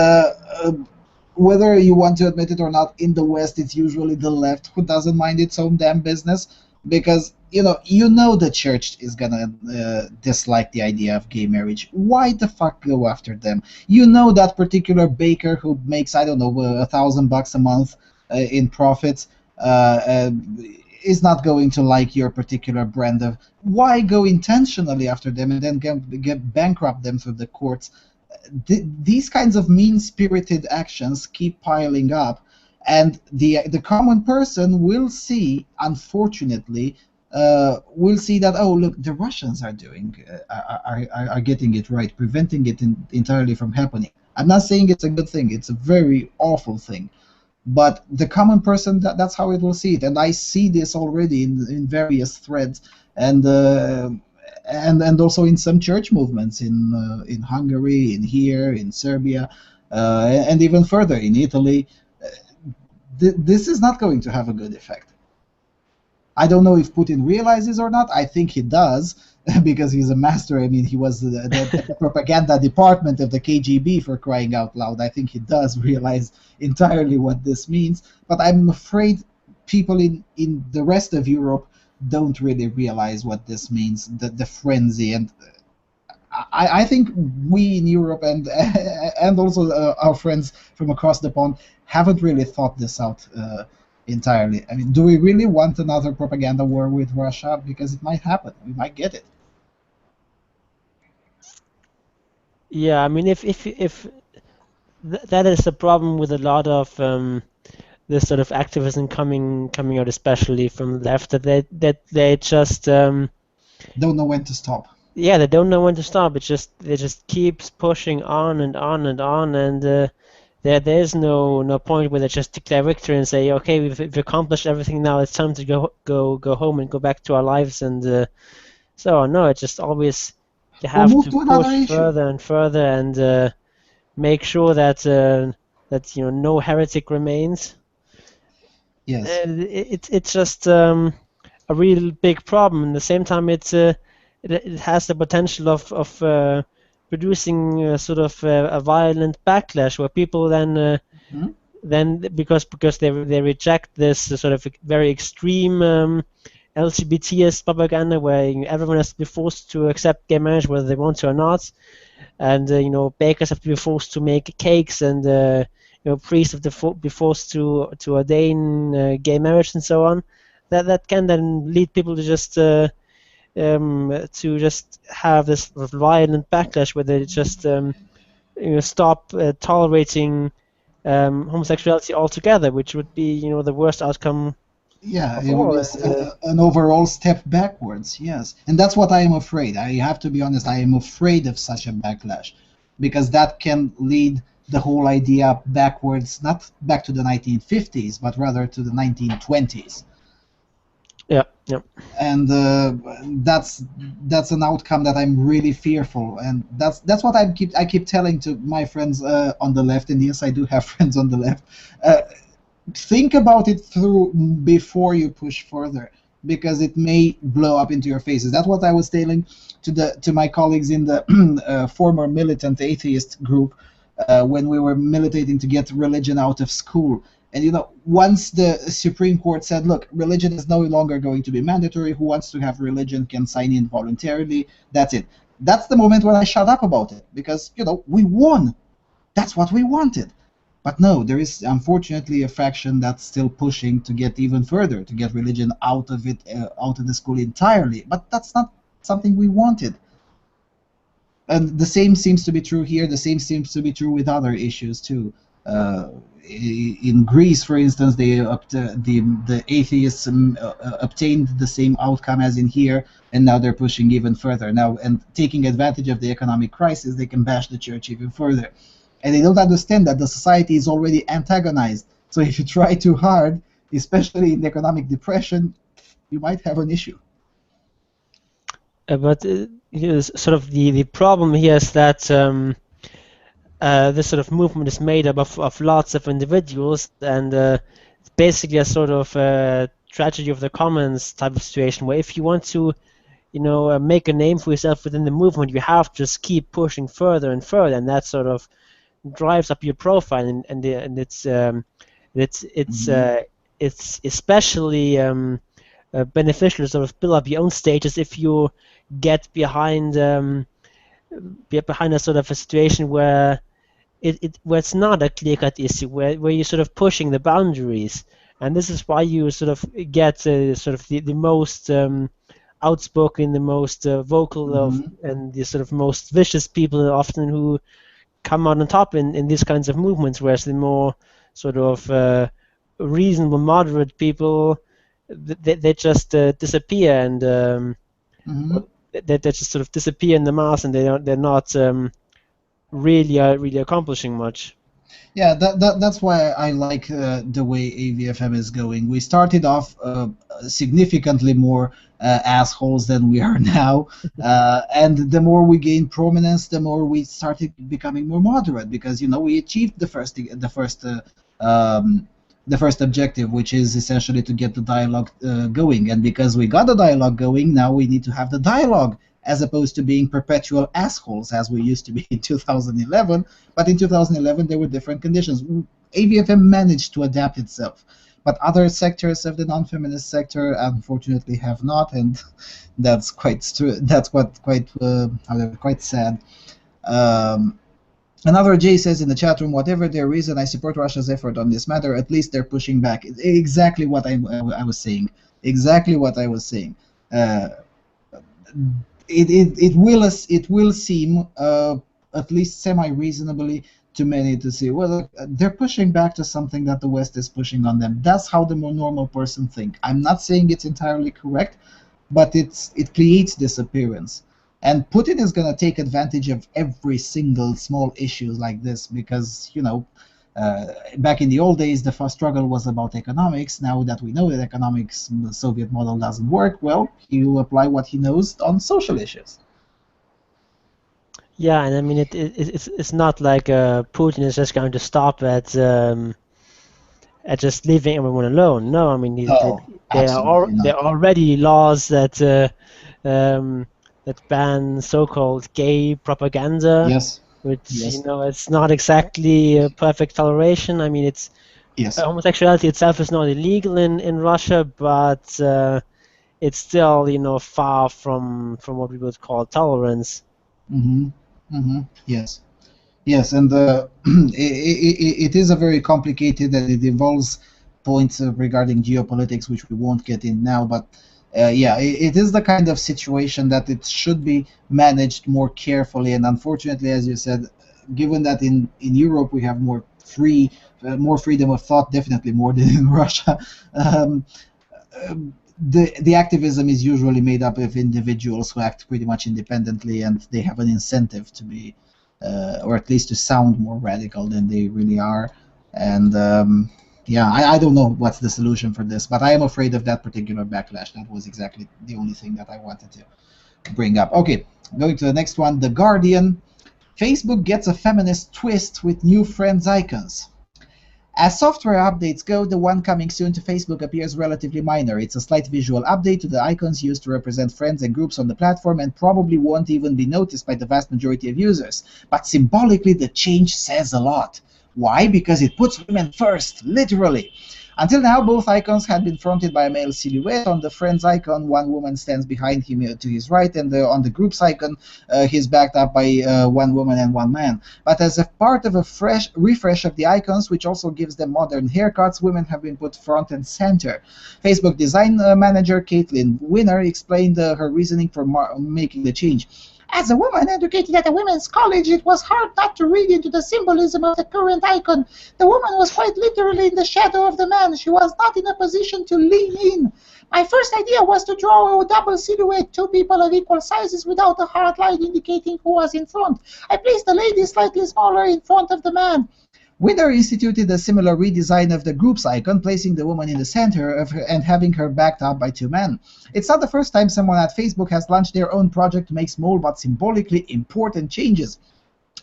whether you want to admit it or not, in the West, it's usually the left who doesn't mind its own damn business, because the church is gonna dislike the idea of gay marriage. Why the fuck go after them? That particular baker who makes, I don't know, $1,000 a month in profits is not going to like your particular brand of. Why go intentionally after them and then get bankrupt them through the courts? These kinds of mean-spirited actions keep piling up, and the common person will see, unfortunately, we'll see that, oh look, the Russians are doing are getting it right, preventing it entirely from happening. I'm not saying it's a good thing; it's a very awful thing. But the common person, that's how it will see it, and I see this already in various threads, and and also in some church movements in Hungary, in here, in Serbia, and even further in Italy. This is not going to have a good effect. I don't know if Putin realizes or not. I think he does because he's a master. I mean, he was the propaganda department of the KGB, for crying out loud. I think he does realize entirely what this means. But I'm afraid people in the rest of Europe don't really realize what this means, the frenzy. And I think we in Europe and also our friends from across the pond haven't really thought this out entirely. I mean, do we really want another propaganda war with Russia? Because it might happen. We might get it. Yeah, I mean, if that is the problem with a lot of this sort of activism coming out, especially from the left, that they just Don't know when to stop. yeah, they don't know when to stop. They just keeps pushing on and on and on, and there's no point where they just declare victory and say, okay, we've accomplished everything now. It's time to go home and go back to our lives. And so no, it's just always they We'll have move to to another push issue. further and further and make sure that no heretic remains. Yes. And it's just a real big problem. At the same time, it has the potential of producing sort of a violent backlash where people Hmm? then because they reject this sort of very extreme LGBTs propaganda where everyone has to be forced to accept gay marriage whether they want to or not, and bakers have to be forced to make cakes, and priests have to be forced to ordain gay marriage and so on. That can then lead people to just have this sort of violent backlash where they just stop tolerating homosexuality altogether, which would be the worst outcome Yeah, of it would all. be And an overall step backwards, yes. And that's what I am afraid. I have to be honest, I am afraid of such a backlash because that can lead the whole idea backwards, not back to the 1950s, but rather to the 1920s. yeah, yeah. And that's an outcome that I'm really fearful, and that's what I keep telling to my friends on the left, and yes, I do have friends on the left. Uh, think about it through before you push further, because it may blow up into your faces. That's what I was telling to my colleagues in the former militant atheist group when we were militating to get religion out of school. And once the Supreme Court said, "Look, religion is no longer going to be mandatory. Who wants to have religion can sign in voluntarily." That's it. That's the moment when I shut up about it, because we won. That's what we wanted. But no, there is unfortunately a faction that's still pushing to get even further, to get religion out of it, out of the school entirely. But that's not something we wanted. And the same seems to be true here. The same seems to be true with other issues too. Uh, in Greece, for instance, the atheists obtained the same outcome as in here, and now they're pushing even further. Now, and taking advantage of the economic crisis, they can bash the church even further. And they don't understand that the society is already antagonized. So if you try too hard, especially in the economic depression, you might have an issue. But sort of the problem here is that this sort of movement is made up of lots of individuals, and it's basically a sort of tragedy of the commons type of situation where if you want to make a name for yourself within the movement, you have to just keep pushing further and further, and that sort of drives up your profile, and it's it's Hmm. uh, it's especially beneficial to sort of build up your own status if you get behind a sort of a situation where where it's not a clear-cut issue, where you're sort of pushing the boundaries, and this is why you sort of get sort of the most outspoken, the most vocal of, Hmm. and the sort of most vicious people often who come out on top in these kinds of movements, whereas the more sort of reasonable, moderate people they just disappear, and they just sort of disappear in the mass, and they're not really accomplishing much. Yeah, that's why I like the way AVFM is going. We started off significantly more assholes than we are now, and the more we gain prominence, the more we started becoming more moderate, because we achieved the first objective, which is essentially to get the dialogue going. And because we got the dialogue going, now we need to have the dialogue, as opposed to being perpetual assholes as we used to be in 2011. But in 2011, there were different conditions. AVFM managed to adapt itself, but other sectors of the non-feminist sector unfortunately have not, and that's quite sad. Another Jay says in the chat room, whatever their reason, I support Russia's effort on this matter. At least they're pushing back. Exactly what I was saying. Exactly what I was saying. It will seem at least semi-reasonably to many to see, well, they're pushing back to something that the West is pushing on them. That's how the more normal person think. I'm not saying it's entirely correct, but it creates this appearance. And Putin is going to take advantage of every single small issue like this, because, back in the old days, the first struggle was about economics. Now that we know that economics, the Soviet model doesn't work, well, he will apply what he knows on social issues. Yeah, and I mean, it's not like Putin is just going to stop at just leaving everyone alone. No, I mean, there are already laws that that ban so-called gay propaganda. Yes. Which it's not exactly a perfect toleration. I mean, homosexuality itself is not illegal in Russia, but it's still far from what we would call tolerance. Yes. Yes, and it is a very complicated, and it involves points regarding geopolitics, which we won't get in now, but yeah, it is the kind of situation that it should be managed more carefully. And unfortunately, as you said, given that in Europe we have more freedom of thought, definitely more than in Russia, the activism is usually made up of individuals who act pretty much independently, and they have an incentive to be, or at least to sound more radical than they really are. And yeah, I don't know what's the solution for this, but I am afraid of that particular backlash. That was exactly the only thing that I wanted to bring up. Okay, going to the next one. The Guardian. Facebook gets a feminist twist with new friends icons. As software updates go, the one coming soon to Facebook appears relatively minor. It's a slight visual update to the icons used to represent friends and groups on the platform, and probably won't even be noticed by the vast majority of users. But symbolically, the change says a lot. Why? Because it puts women first, literally. Until now, both icons had been fronted by a male silhouette. On the friends icon, one woman stands behind him to his right, and on the groups icon, he's backed up by one woman and one man. But as a part of a refresh of the icons, which also gives them modern haircuts, women have been put front and center. Facebook design manager Caitlin Winner explained her reasoning for making the change. As a woman educated at a women's college, it was hard not to read into the symbolism of the current icon. The woman was quite literally in the shadow of the man. She was not in a position to lean in. My first idea was to draw a double silhouette, two people of equal sizes without a hard line indicating who was in front. I placed the lady slightly smaller in front of the man. Winner instituted a similar redesign of the group's icon, placing the woman in the center of her and having her backed up by two men. It's not the first time someone at Facebook has launched their own project to make small but symbolically important changes.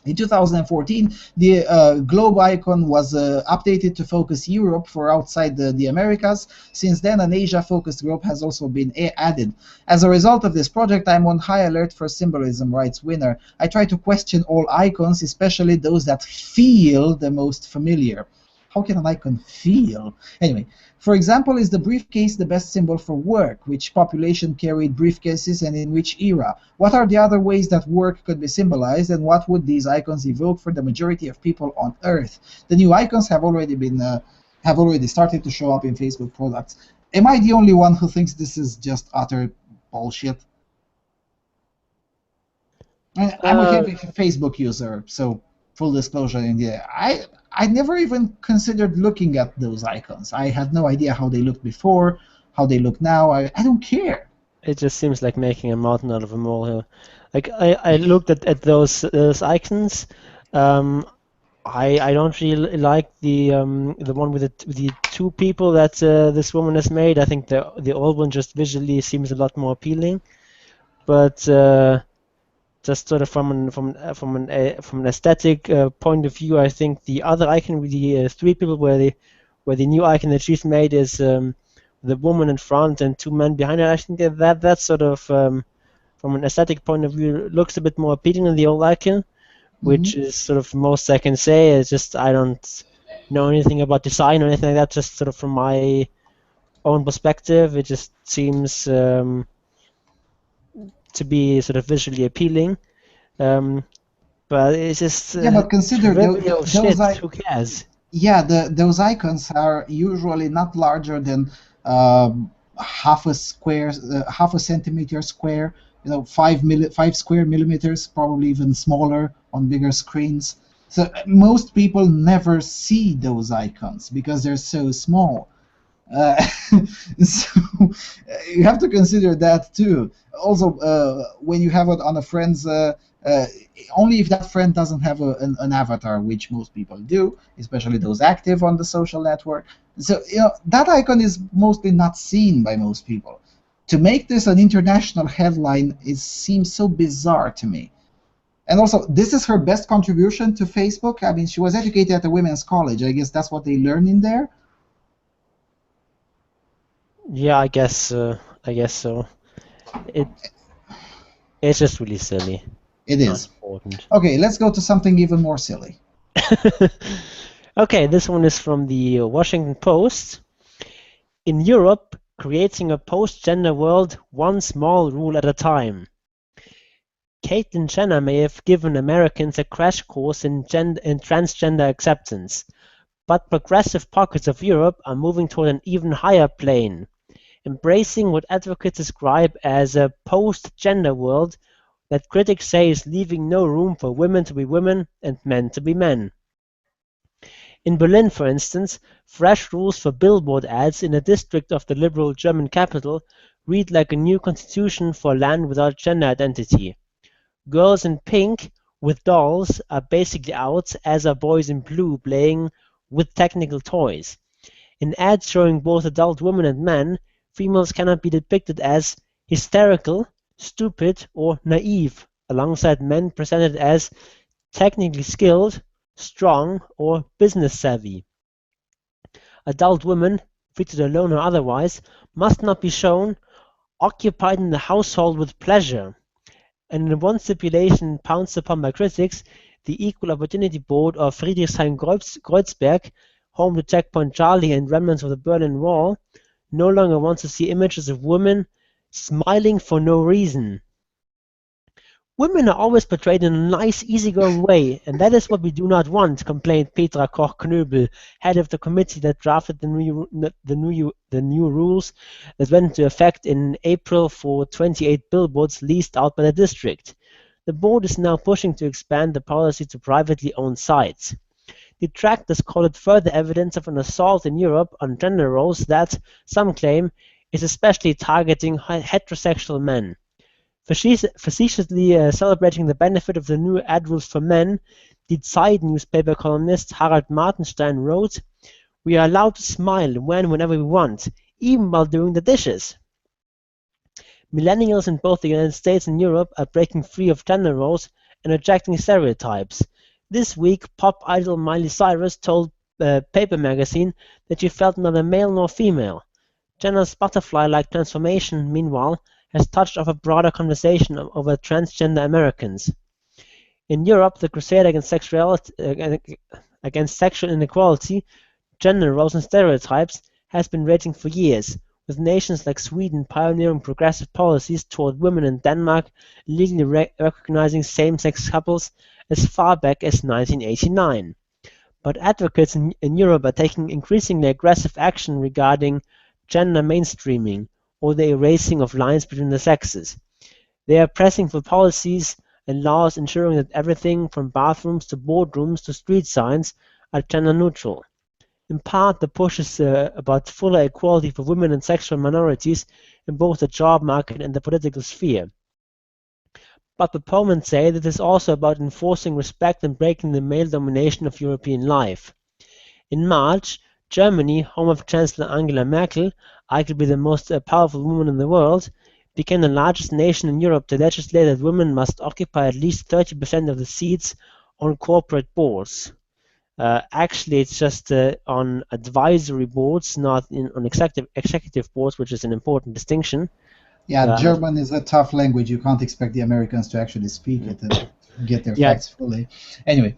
In 2014, the globe icon was updated to focus Europe for outside the Americas. Since then, an Asia-focused group has also been added. As a result of this project, I'm on high alert for symbolism, writes Winner. I try to question all icons, especially those that feel the most familiar. How can an icon feel? Anyway, for example, is the briefcase the best symbol for work? Which population carried briefcases and in which era? What are the other ways that work could be symbolized, and what would these icons evoke for the majority of people on Earth? The new icons have already started to show up in Facebook products. Am I the only one who thinks this is just utter bullshit? I'm a Facebook user, so full disclosure in the I never even considered looking at those icons. I had no idea how they looked before, how they look now. I don't care. It just seems like making a mountain out of a molehill. Like I looked at those icons. I don't really like the one with the two people that this woman has made. I think the old one just visually seems a lot more appealing. But just sort of from an aesthetic point of view, I think the other icon with the three people, where the new icon that she's made is the woman in front and two men behind her. I think that sort of from an aesthetic point of view looks a bit more appealing than the old icon, which is sort of most I can say. It's just I don't know anything about design or anything like that. Just sort of from my own perspective, it just seems to be sort of visually appealing. But it's just Yeah, but consider trivial shit. those Who cares? yeah, those icons are usually not larger than half a centimeter square. 5 square millimeters, probably even smaller on bigger screens. So most people never see those icons because they're so small. So you have to consider that too. Also, when you have it on a friend's, only if that friend doesn't have an avatar, which most people do, especially those active on the social network. So that icon is mostly not seen by most people. To make this an international headline seems so bizarre to me. And also, this is her best contribution to Facebook. I mean, she was educated at a women's college. I guess that's what they learn in there. Yeah, I guess so. It's just really silly. It Not is. important. Okay, let's go to something even more silly. Okay, this one is from the Washington Post. In Europe, creating a post-gender world one small rule at a time. Caitlyn Jenner may have given Americans a crash course in transgender acceptance, but progressive pockets of Europe are moving toward an even higher plane, embracing what advocates describe as a post-gender world that critics say is leaving no room for women to be women and men to be men. In Berlin, for instance, fresh rules for billboard ads in a district of the liberal German capital read like a new constitution for land without gender identity. Girls in pink with dolls are basically out, as are boys in blue playing with technical toys. In ads showing both adult women and men, females cannot be depicted as hysterical, stupid, or naive, alongside men presented as technically skilled, strong, or business savvy. Adult women, featured alone or otherwise, must not be shown occupied in the household with pleasure. And in one stipulation pounced upon by critics, the Equal Opportunity Board of Friedrichshain-Kreuzberg, home to Checkpoint Charlie and remnants of the Berlin Wall, no longer wants to see images of women smiling for no reason. Women are always portrayed in a nice, easygoing way, and that is what we do not want, complained Petra Koch-Knöbel, head of the committee that drafted the new rules that went into effect in April for 28 billboards leased out by the district. The board is now pushing to expand the policy to privately owned sites. Detractors call it further evidence of an assault in Europe on gender roles that, some claim, is especially targeting heterosexual men. Facetiously celebrating the benefit of the new ad rules for men, the Seid newspaper columnist Harald Martenstein wrote, "We are allowed to smile whenever we want, even while doing the dishes." Millennials in both the United States and Europe are breaking free of gender roles and rejecting stereotypes. This week, pop idol Miley Cyrus told Paper Magazine that she felt neither male nor female. Jenner's butterfly-like transformation, meanwhile, has touched off a broader conversation over transgender Americans. In Europe, the crusade against sexual inequality, gender roles and stereotypes has been raging for years, with nations like Sweden pioneering progressive policies toward women and Denmark legally recognizing same-sex couples as far back as 1989. But advocates in Europe are taking increasingly aggressive action regarding gender mainstreaming, or the erasing of lines between the sexes. They are pressing for policies and laws ensuring that everything from bathrooms to boardrooms to street signs are gender neutral. In part, the push is about fuller equality for women and sexual minorities in both the job market and the political sphere. But proponents say that it is also about enforcing respect and breaking the male domination of European life. In March, Germany, home of Chancellor Angela Merkel, arguably the most powerful woman in the world, became the largest nation in Europe to legislate that women must occupy at least 30% of the seats on corporate boards. Actually, it's just on advisory boards, not on executive boards, which is an important distinction. Yeah, German is a tough language. You can't expect the Americans to actually speak it and get their facts fully. Anyway.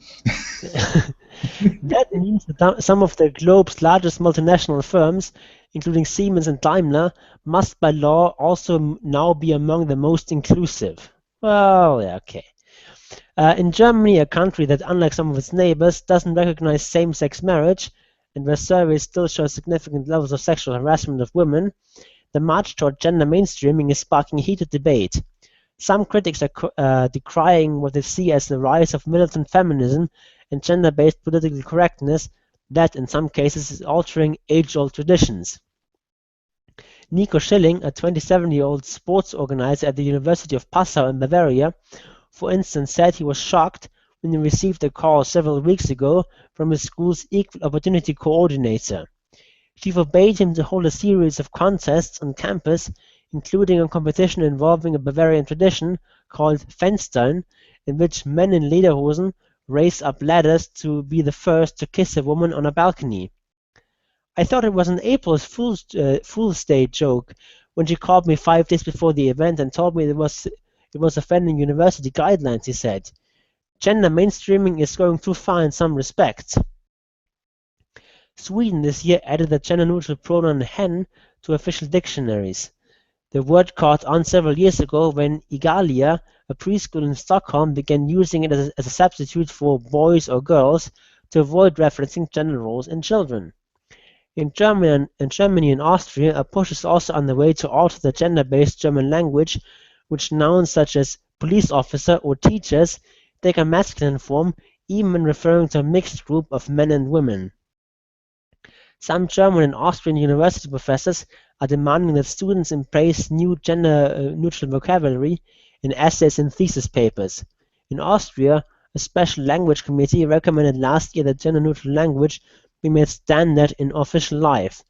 That means that some of the globe's largest multinational firms, including Siemens and Daimler, must by law also now be among the most inclusive. Well, yeah, okay. In Germany, a country that, unlike some of its neighbors, doesn't recognize same-sex marriage, and where surveys still show significant levels of sexual harassment of women, the march toward gender mainstreaming is sparking heated debate. Some critics are decrying what they see as the rise of militant feminism and gender-based political correctness that, in some cases, is altering age-old traditions. Nico Schilling, a 27-year-old sports organizer at the University of Passau in Bavaria, for instance, said he was shocked when he received a call several weeks ago from his school's equal opportunity coordinator. She forbade him to hold a series of contests on campus, including a competition involving a Bavarian tradition called Fenstern, in which men in lederhosen race up ladders to be the first to kiss a woman on a balcony. I thought it was an April Fool's Day joke when she called me 5 days before the event and told me it was offending university guidelines, he said. Gender mainstreaming is going too far in some respects. Sweden this year added the gender-neutral pronoun hen to official dictionaries. The word caught on several years ago when Igalia, a preschool in Stockholm, began using it as a substitute for boys or girls to avoid referencing gender roles in children. In Germany and Austria, a push is also underway to alter the gender-based German language, which nouns such as police officer or teachers take a masculine form even when referring to a mixed group of men and women. Some German and Austrian university professors are demanding that students embrace new gender-neutral vocabulary in essays and thesis papers. In Austria, a special language committee recommended last year that gender-neutral language be made standard in official life,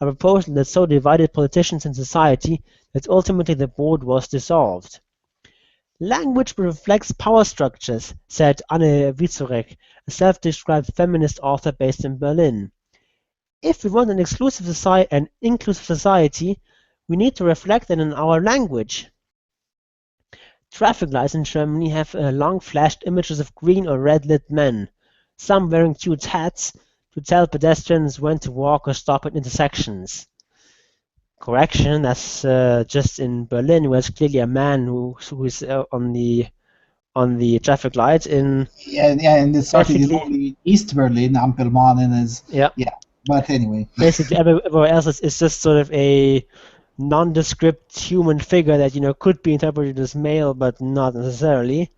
a proposal that so divided politicians and society that ultimately the board was dissolved. Language reflects power structures, said Anne Wieczorek, a self-described feminist author based in Berlin. If we want an inclusive society, we need to reflect it in our language. Traffic lights in Germany have long flashed images of green or red-lit men, some wearing cute hats to tell pedestrians when to walk or stop at intersections. Correction, that's just in Berlin, where it's clearly a man who is on the traffic light. And it started in only East Berlin, Ampelmannen is yeah. But anyway, basically everywhere else is just sort of a nondescript human figure that could be interpreted as male, but not necessarily.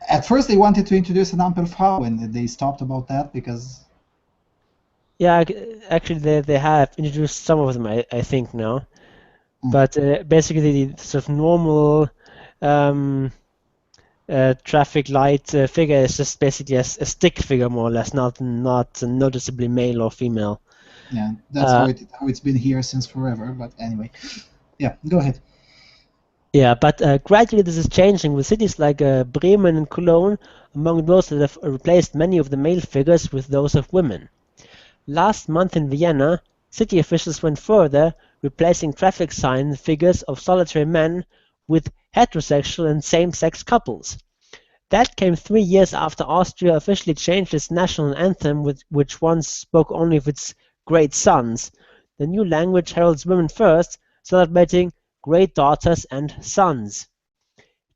At first, they wanted to introduce an Ampelfrau, and they stopped about that because. Yeah, actually, they have introduced some of them, I think now, but basically the sort of normal traffic light figure is just basically a stick figure, more or less, not noticeably male or female. Yeah, that's how it's been here since forever. But anyway, yeah, go ahead. Yeah, but gradually this is changing, with cities like Bremen and Cologne among those that have replaced many of the male figures with those of women. Last month in Vienna, city officials went further, replacing traffic sign figures of solitary men with heterosexual and same-sex couples. That came 3 years after Austria officially changed its national anthem, which once spoke only of its great sons. The new language heralds women first, celebrating great daughters and sons.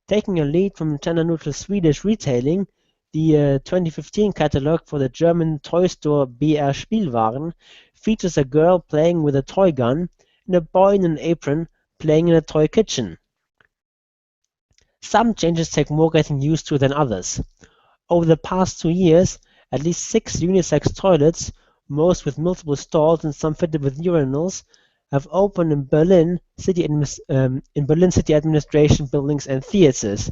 Taking a lead from gender-neutral Swedish retailing, the 2015 catalog for the German toy store BR Spielwaren features a girl playing with a toy gun and a boy in an apron playing in a toy kitchen. Some changes take more getting used to than others. Over the past 2 years, at least 6 unisex toilets, most with multiple stalls and some fitted with urinals, have opened in Berlin city administration buildings and theaters.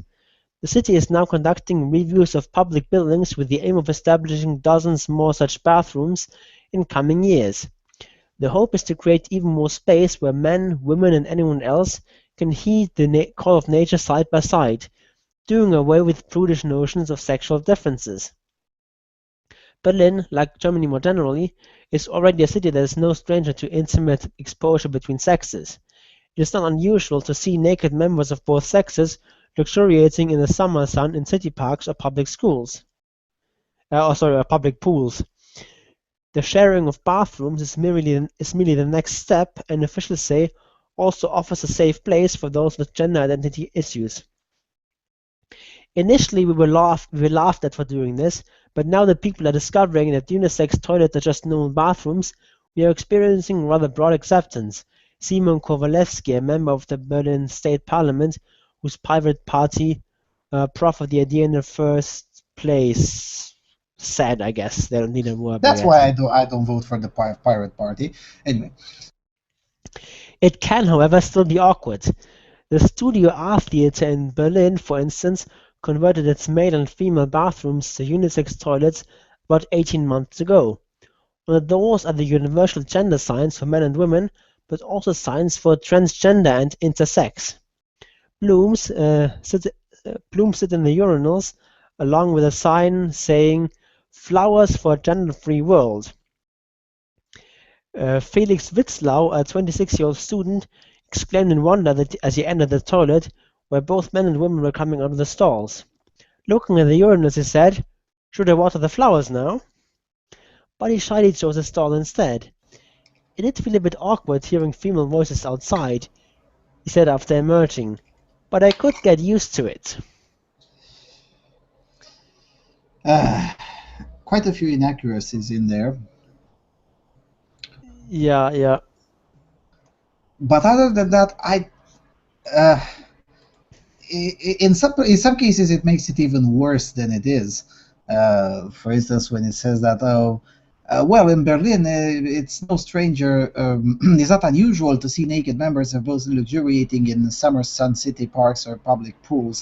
The city is now conducting reviews of public buildings with the aim of establishing dozens more such bathrooms in coming years. The hope is to create even more space where men, women, and anyone else can heed the call of nature side by side, doing away with prudish notions of sexual differences. Berlin, like Germany more generally, is already a city that is no stranger to intimate exposure between sexes. It is not unusual to see naked members of both sexes luxuriating in the summer sun in city parks or public schools. Public pools. The sharing of bathrooms is merely the next step, and officials say also offers a safe place for those with gender identity issues. Initially, we were laughed at for doing this, but now that people are discovering that unisex toilets are just normal bathrooms, we are experiencing rather broad acceptance. Simon Kowalewski, a member of the Berlin State Parliament, whose private party proffered the idea in the first place, said, I guess. They don't need a word. That's why I don't vote for the Pirate Party. Anyway. It can, however, still be awkward. The Studio Art Theater in Berlin, for instance, converted its male and female bathrooms to unisex toilets about 18 months ago. On the doors are the universal gender signs for men and women, but also signs for transgender and intersex. Blooms sit in the urinals, along with a sign saying "Flowers for a Gender-Free World." Felix Witzlau, a 26-year-old student, exclaimed in wonder that as he entered the toilet, where both men and women were coming out of the stalls. Looking at the urinals, he said, "Should I water the flowers now?" But he shyly chose a stall instead. "It did feel a bit awkward hearing female voices outside," he said after emerging, "but I could get used to it." Quite a few inaccuracies in there. Yeah. But other than that, in some cases it makes it even worse than it is. For instance, when it says that, well, in Berlin, it's no stranger, it's not unusual to see naked members of both luxuriating in summer sun city parks or public pools.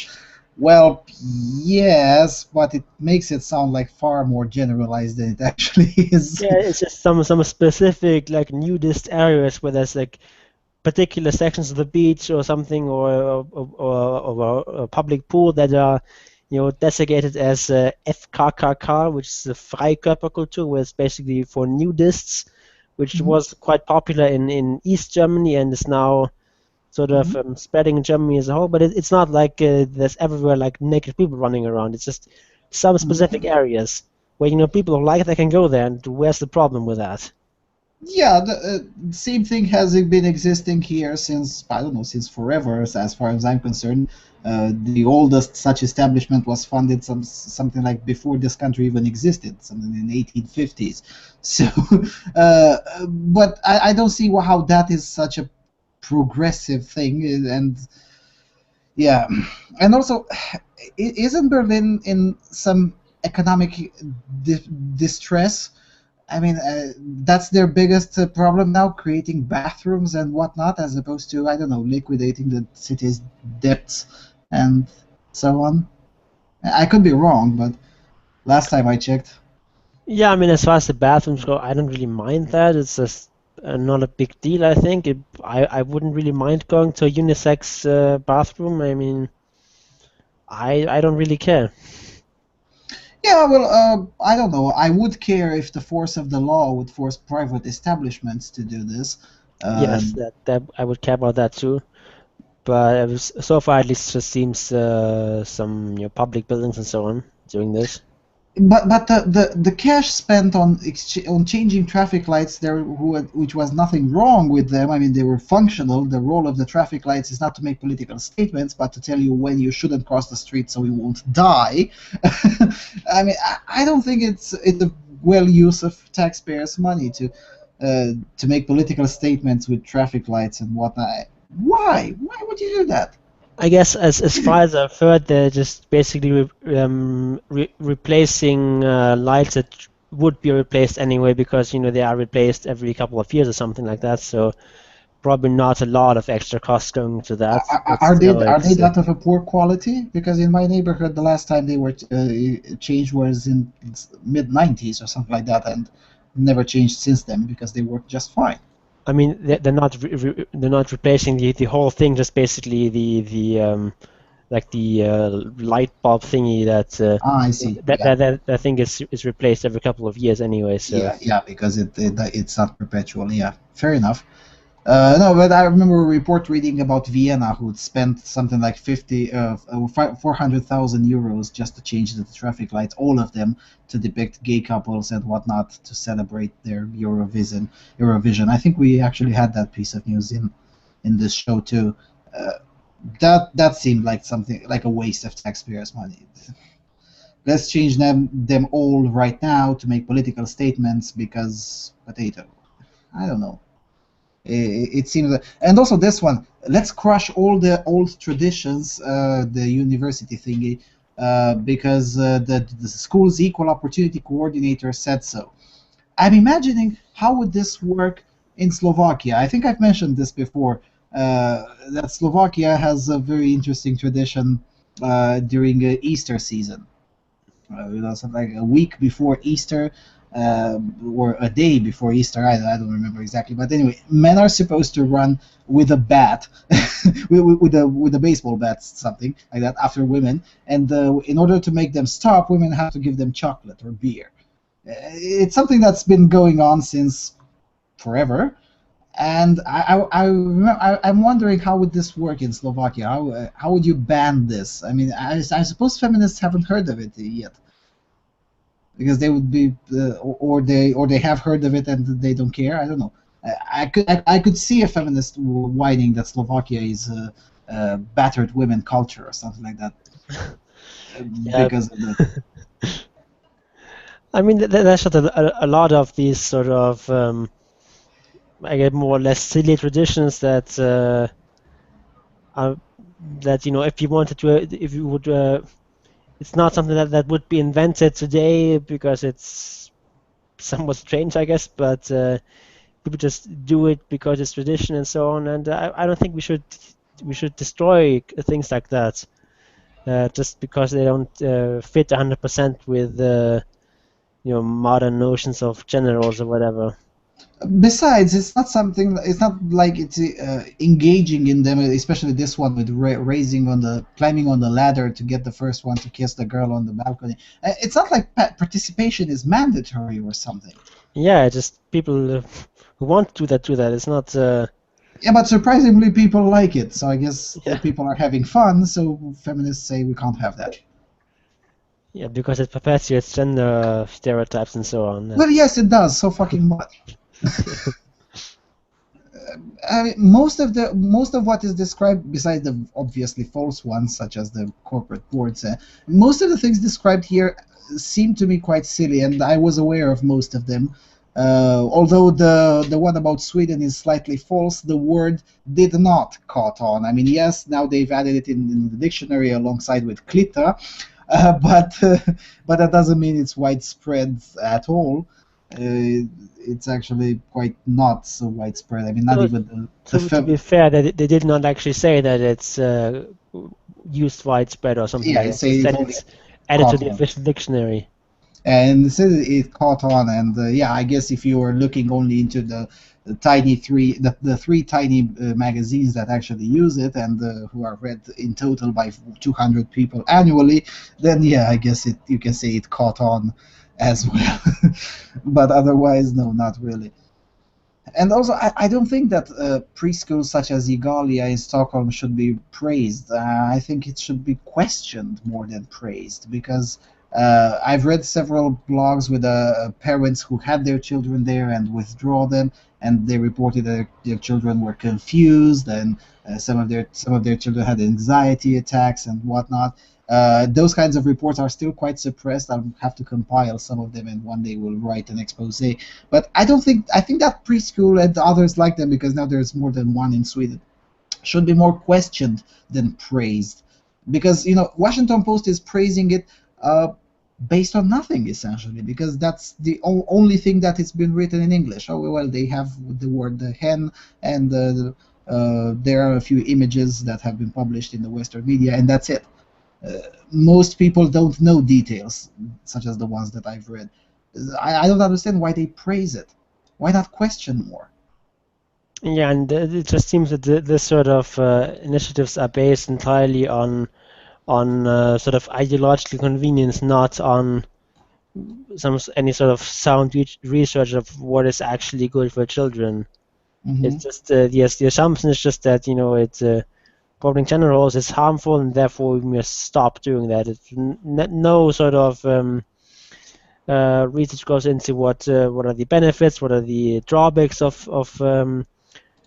Well, yes, but it makes it sound like far more generalized than it actually is. Yeah, it's just some specific like nudist areas where there's like particular sections of the beach or something, or a public pool that are, designated as FKKK, which is a Freikörperkultur, where it's basically for nudists, which was quite popular in East Germany and is now sort of spreading in Germany as a whole. But it's not like there's everywhere like naked people running around. It's just some specific areas where people who like it, they can go there. And where's the problem with that? Yeah, the same thing has been existing here since, I don't know, since forever, as far as I'm concerned. The oldest such establishment was funded something like before this country even existed, something in the 1850s. So, but I don't see how that is such a progressive thing. And yeah, and also, isn't Berlin in some economic distress? I mean, that's their biggest problem now, creating bathrooms and whatnot, as opposed to, I don't know, liquidating the city's debts and so on. I could be wrong, but last time I checked. Yeah, I mean, as far as the bathrooms go, I don't really mind that. It's just not a big deal, I think. I wouldn't really mind going to a unisex bathroom. I mean, I don't really care. Yeah, well, I don't know. I would care if the force of the law would force private establishments to do this. Yes, that I would care about that too. But so far, at least, it just seems some public buildings and so on doing this. But the cash spent on changing traffic lights there, which was nothing wrong with them. I mean, they were functional. The role of the traffic lights is not to make political statements, but to tell you when you shouldn't cross the street so you won't die. I mean, I don't think it's a well use of taxpayers' money to make political statements with traffic lights and whatnot. Why? Why would you do that? I guess as far as I've heard, they're just basically replacing lights that would be replaced anyway because they are replaced every couple of years or something like that. So probably not a lot of extra costs going to that, but still, Are they it's that of a poor quality? Because in my neighborhood, the last time they were changed was in mid '90s or something like that, and never changed since then because they work just fine. I mean they're not replacing the whole thing, just basically the like the light bulb thingy Ah, I see. Yeah, that thing is replaced every couple of years anyway. So yeah, because it's not perpetual. Yeah, fair enough. No, but I remember a report reading about Vienna who'd spent something like 400,000 euros just to change the traffic lights, all of them, to depict gay couples and whatnot to celebrate their Eurovision. I think we actually had that piece of news in this show too. Uh, that seemed like something like a waste of taxpayers' money. Let's change them all right now to make political statements because potato. I don't know. It seems and also this one, let's crush all the old traditions, the university thingy, because the school's equal opportunity coordinator said so. I'm imagining how would this work in Slovakia. I think I've mentioned this before, that Slovakia has a very interesting tradition during Easter season. Something like a week before Easter, or a day before Easter. I don't remember exactly, but anyway, men are supposed to run with a bat, with a baseball bat, something like that, after women, and in order to make them stop, women have to give them chocolate or beer. It's something that's been going on since forever. And I'm wondering how would this work in Slovakia? How would you ban this? I mean, I suppose feminists haven't heard of it yet, because they would be or they have heard of it and they don't care. I don't know. I could see a feminist whining that Slovakia is a battered women culture or something like that, yeah, because of the I mean there's just a lot of these sort of I get more or less silly traditions that are that if you wanted to if you would it's not something that would be invented today because it's somewhat strange, I guess, but people just do it because it's tradition and so on. And I don't think we should destroy things like that just because they don't fit 100% with modern notions of gender roles or whatever. Besides, it's not something. It's not like it's engaging in them, especially this one with raising on the climbing on the ladder to get the first one to kiss the girl on the balcony. It's not like participation is mandatory or something. Yeah, just people who want to do that. It's not. Yeah, but surprisingly, people like it. So I guess Yeah, people are having fun. So feminists say we can't have that. yeah, because it perpetuates gender stereotypes and so on. Well, yes, it does. So fucking what? I mean, most of what is described, besides the obviously false ones, such as the corporate boards, most of the things described here seem to me quite silly, and I was aware of most of them. Although the one about Sweden is slightly false, the word did not caught on. I mean, yes, now they've added it in the dictionary alongside with klita, but that doesn't mean it's widespread at all. It's actually quite not so widespread. I mean, not So, even to be fair, they did not actually say that it's used widespread or something yeah, like I that. They say it said only it's added to caught the on, official dictionary. and it says it caught on, and yeah, I guess if you were looking only into the three tiny magazines that actually use it and who are read in total by 200 people annually, then yeah, I guess you can say it caught on as well. But otherwise, no, not really. And also, I don't think that preschools such as Igalia in Stockholm should be praised. I think it should be questioned more than praised, because I've read several blogs with parents who had their children there and withdraw them, and they reported that their children were confused, and some of their children had anxiety attacks and whatnot. Those kinds of reports are still quite suppressed. I'll have to compile some of them, and one day we'll write an expose. But I think that preschool and others like them, because now there's more than one in Sweden, should be more questioned than praised. Because Washington Post is praising it, uh, based on nothing, essentially, because that's the only thing that it's been written in English. Oh, well, they have the word the hen, and there are a few images that have been published in the Western media, and that's it. Most people don't know details, such as the ones that I've read. I don't understand why they praise it. Why not question more? Yeah, and it just seems that this sort of initiatives are based entirely on sort of ideological convenience, not on any sort of sound research of what is actually good for children. Mm-hmm. It's just yes, the assumption is just that it's publishing gender roles is harmful, and therefore we must stop doing that. It's no sort of research goes into what are the benefits, what are the drawbacks of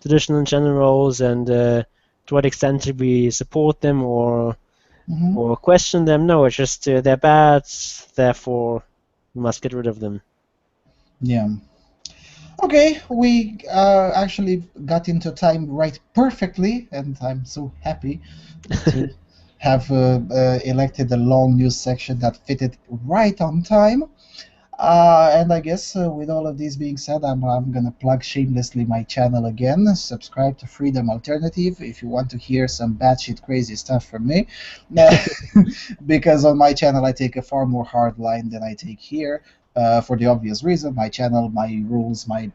traditional gender roles, and to what extent should we support them or Mm-hmm. question them. No, it's just they're bad, therefore we must get rid of them. Yeah. Okay, we actually got into time right perfectly, and I'm so happy to have elected a long news section that fitted right on time. And I guess with all of these being said, I'm going to plug shamelessly my channel again. Subscribe to Freedom Alternative if you want to hear some batshit crazy stuff from me. Because on my channel, I take a far more hard line than I take here. For the obvious reason, my channel, my rules, and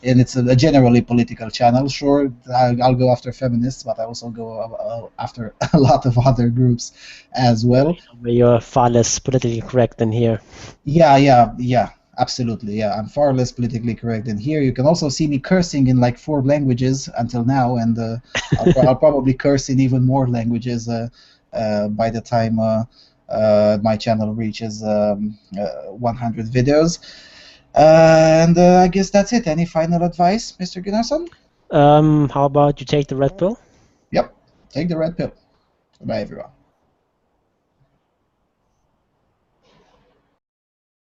it's a generally political channel. Sure, I'll go after feminists, but I also go after a lot of other groups as well. You're far less politically correct than here. Yeah, absolutely. Yeah, I'm far less politically correct than here. You can also see me cursing in like 4 languages until now, and I'll probably curse in even more languages by the time my channel reaches 100 videos. And I guess that's it. Any final advice, Mr. Gunnarsson? How about you take the red pill? Yep, take the red pill. Bye, everyone.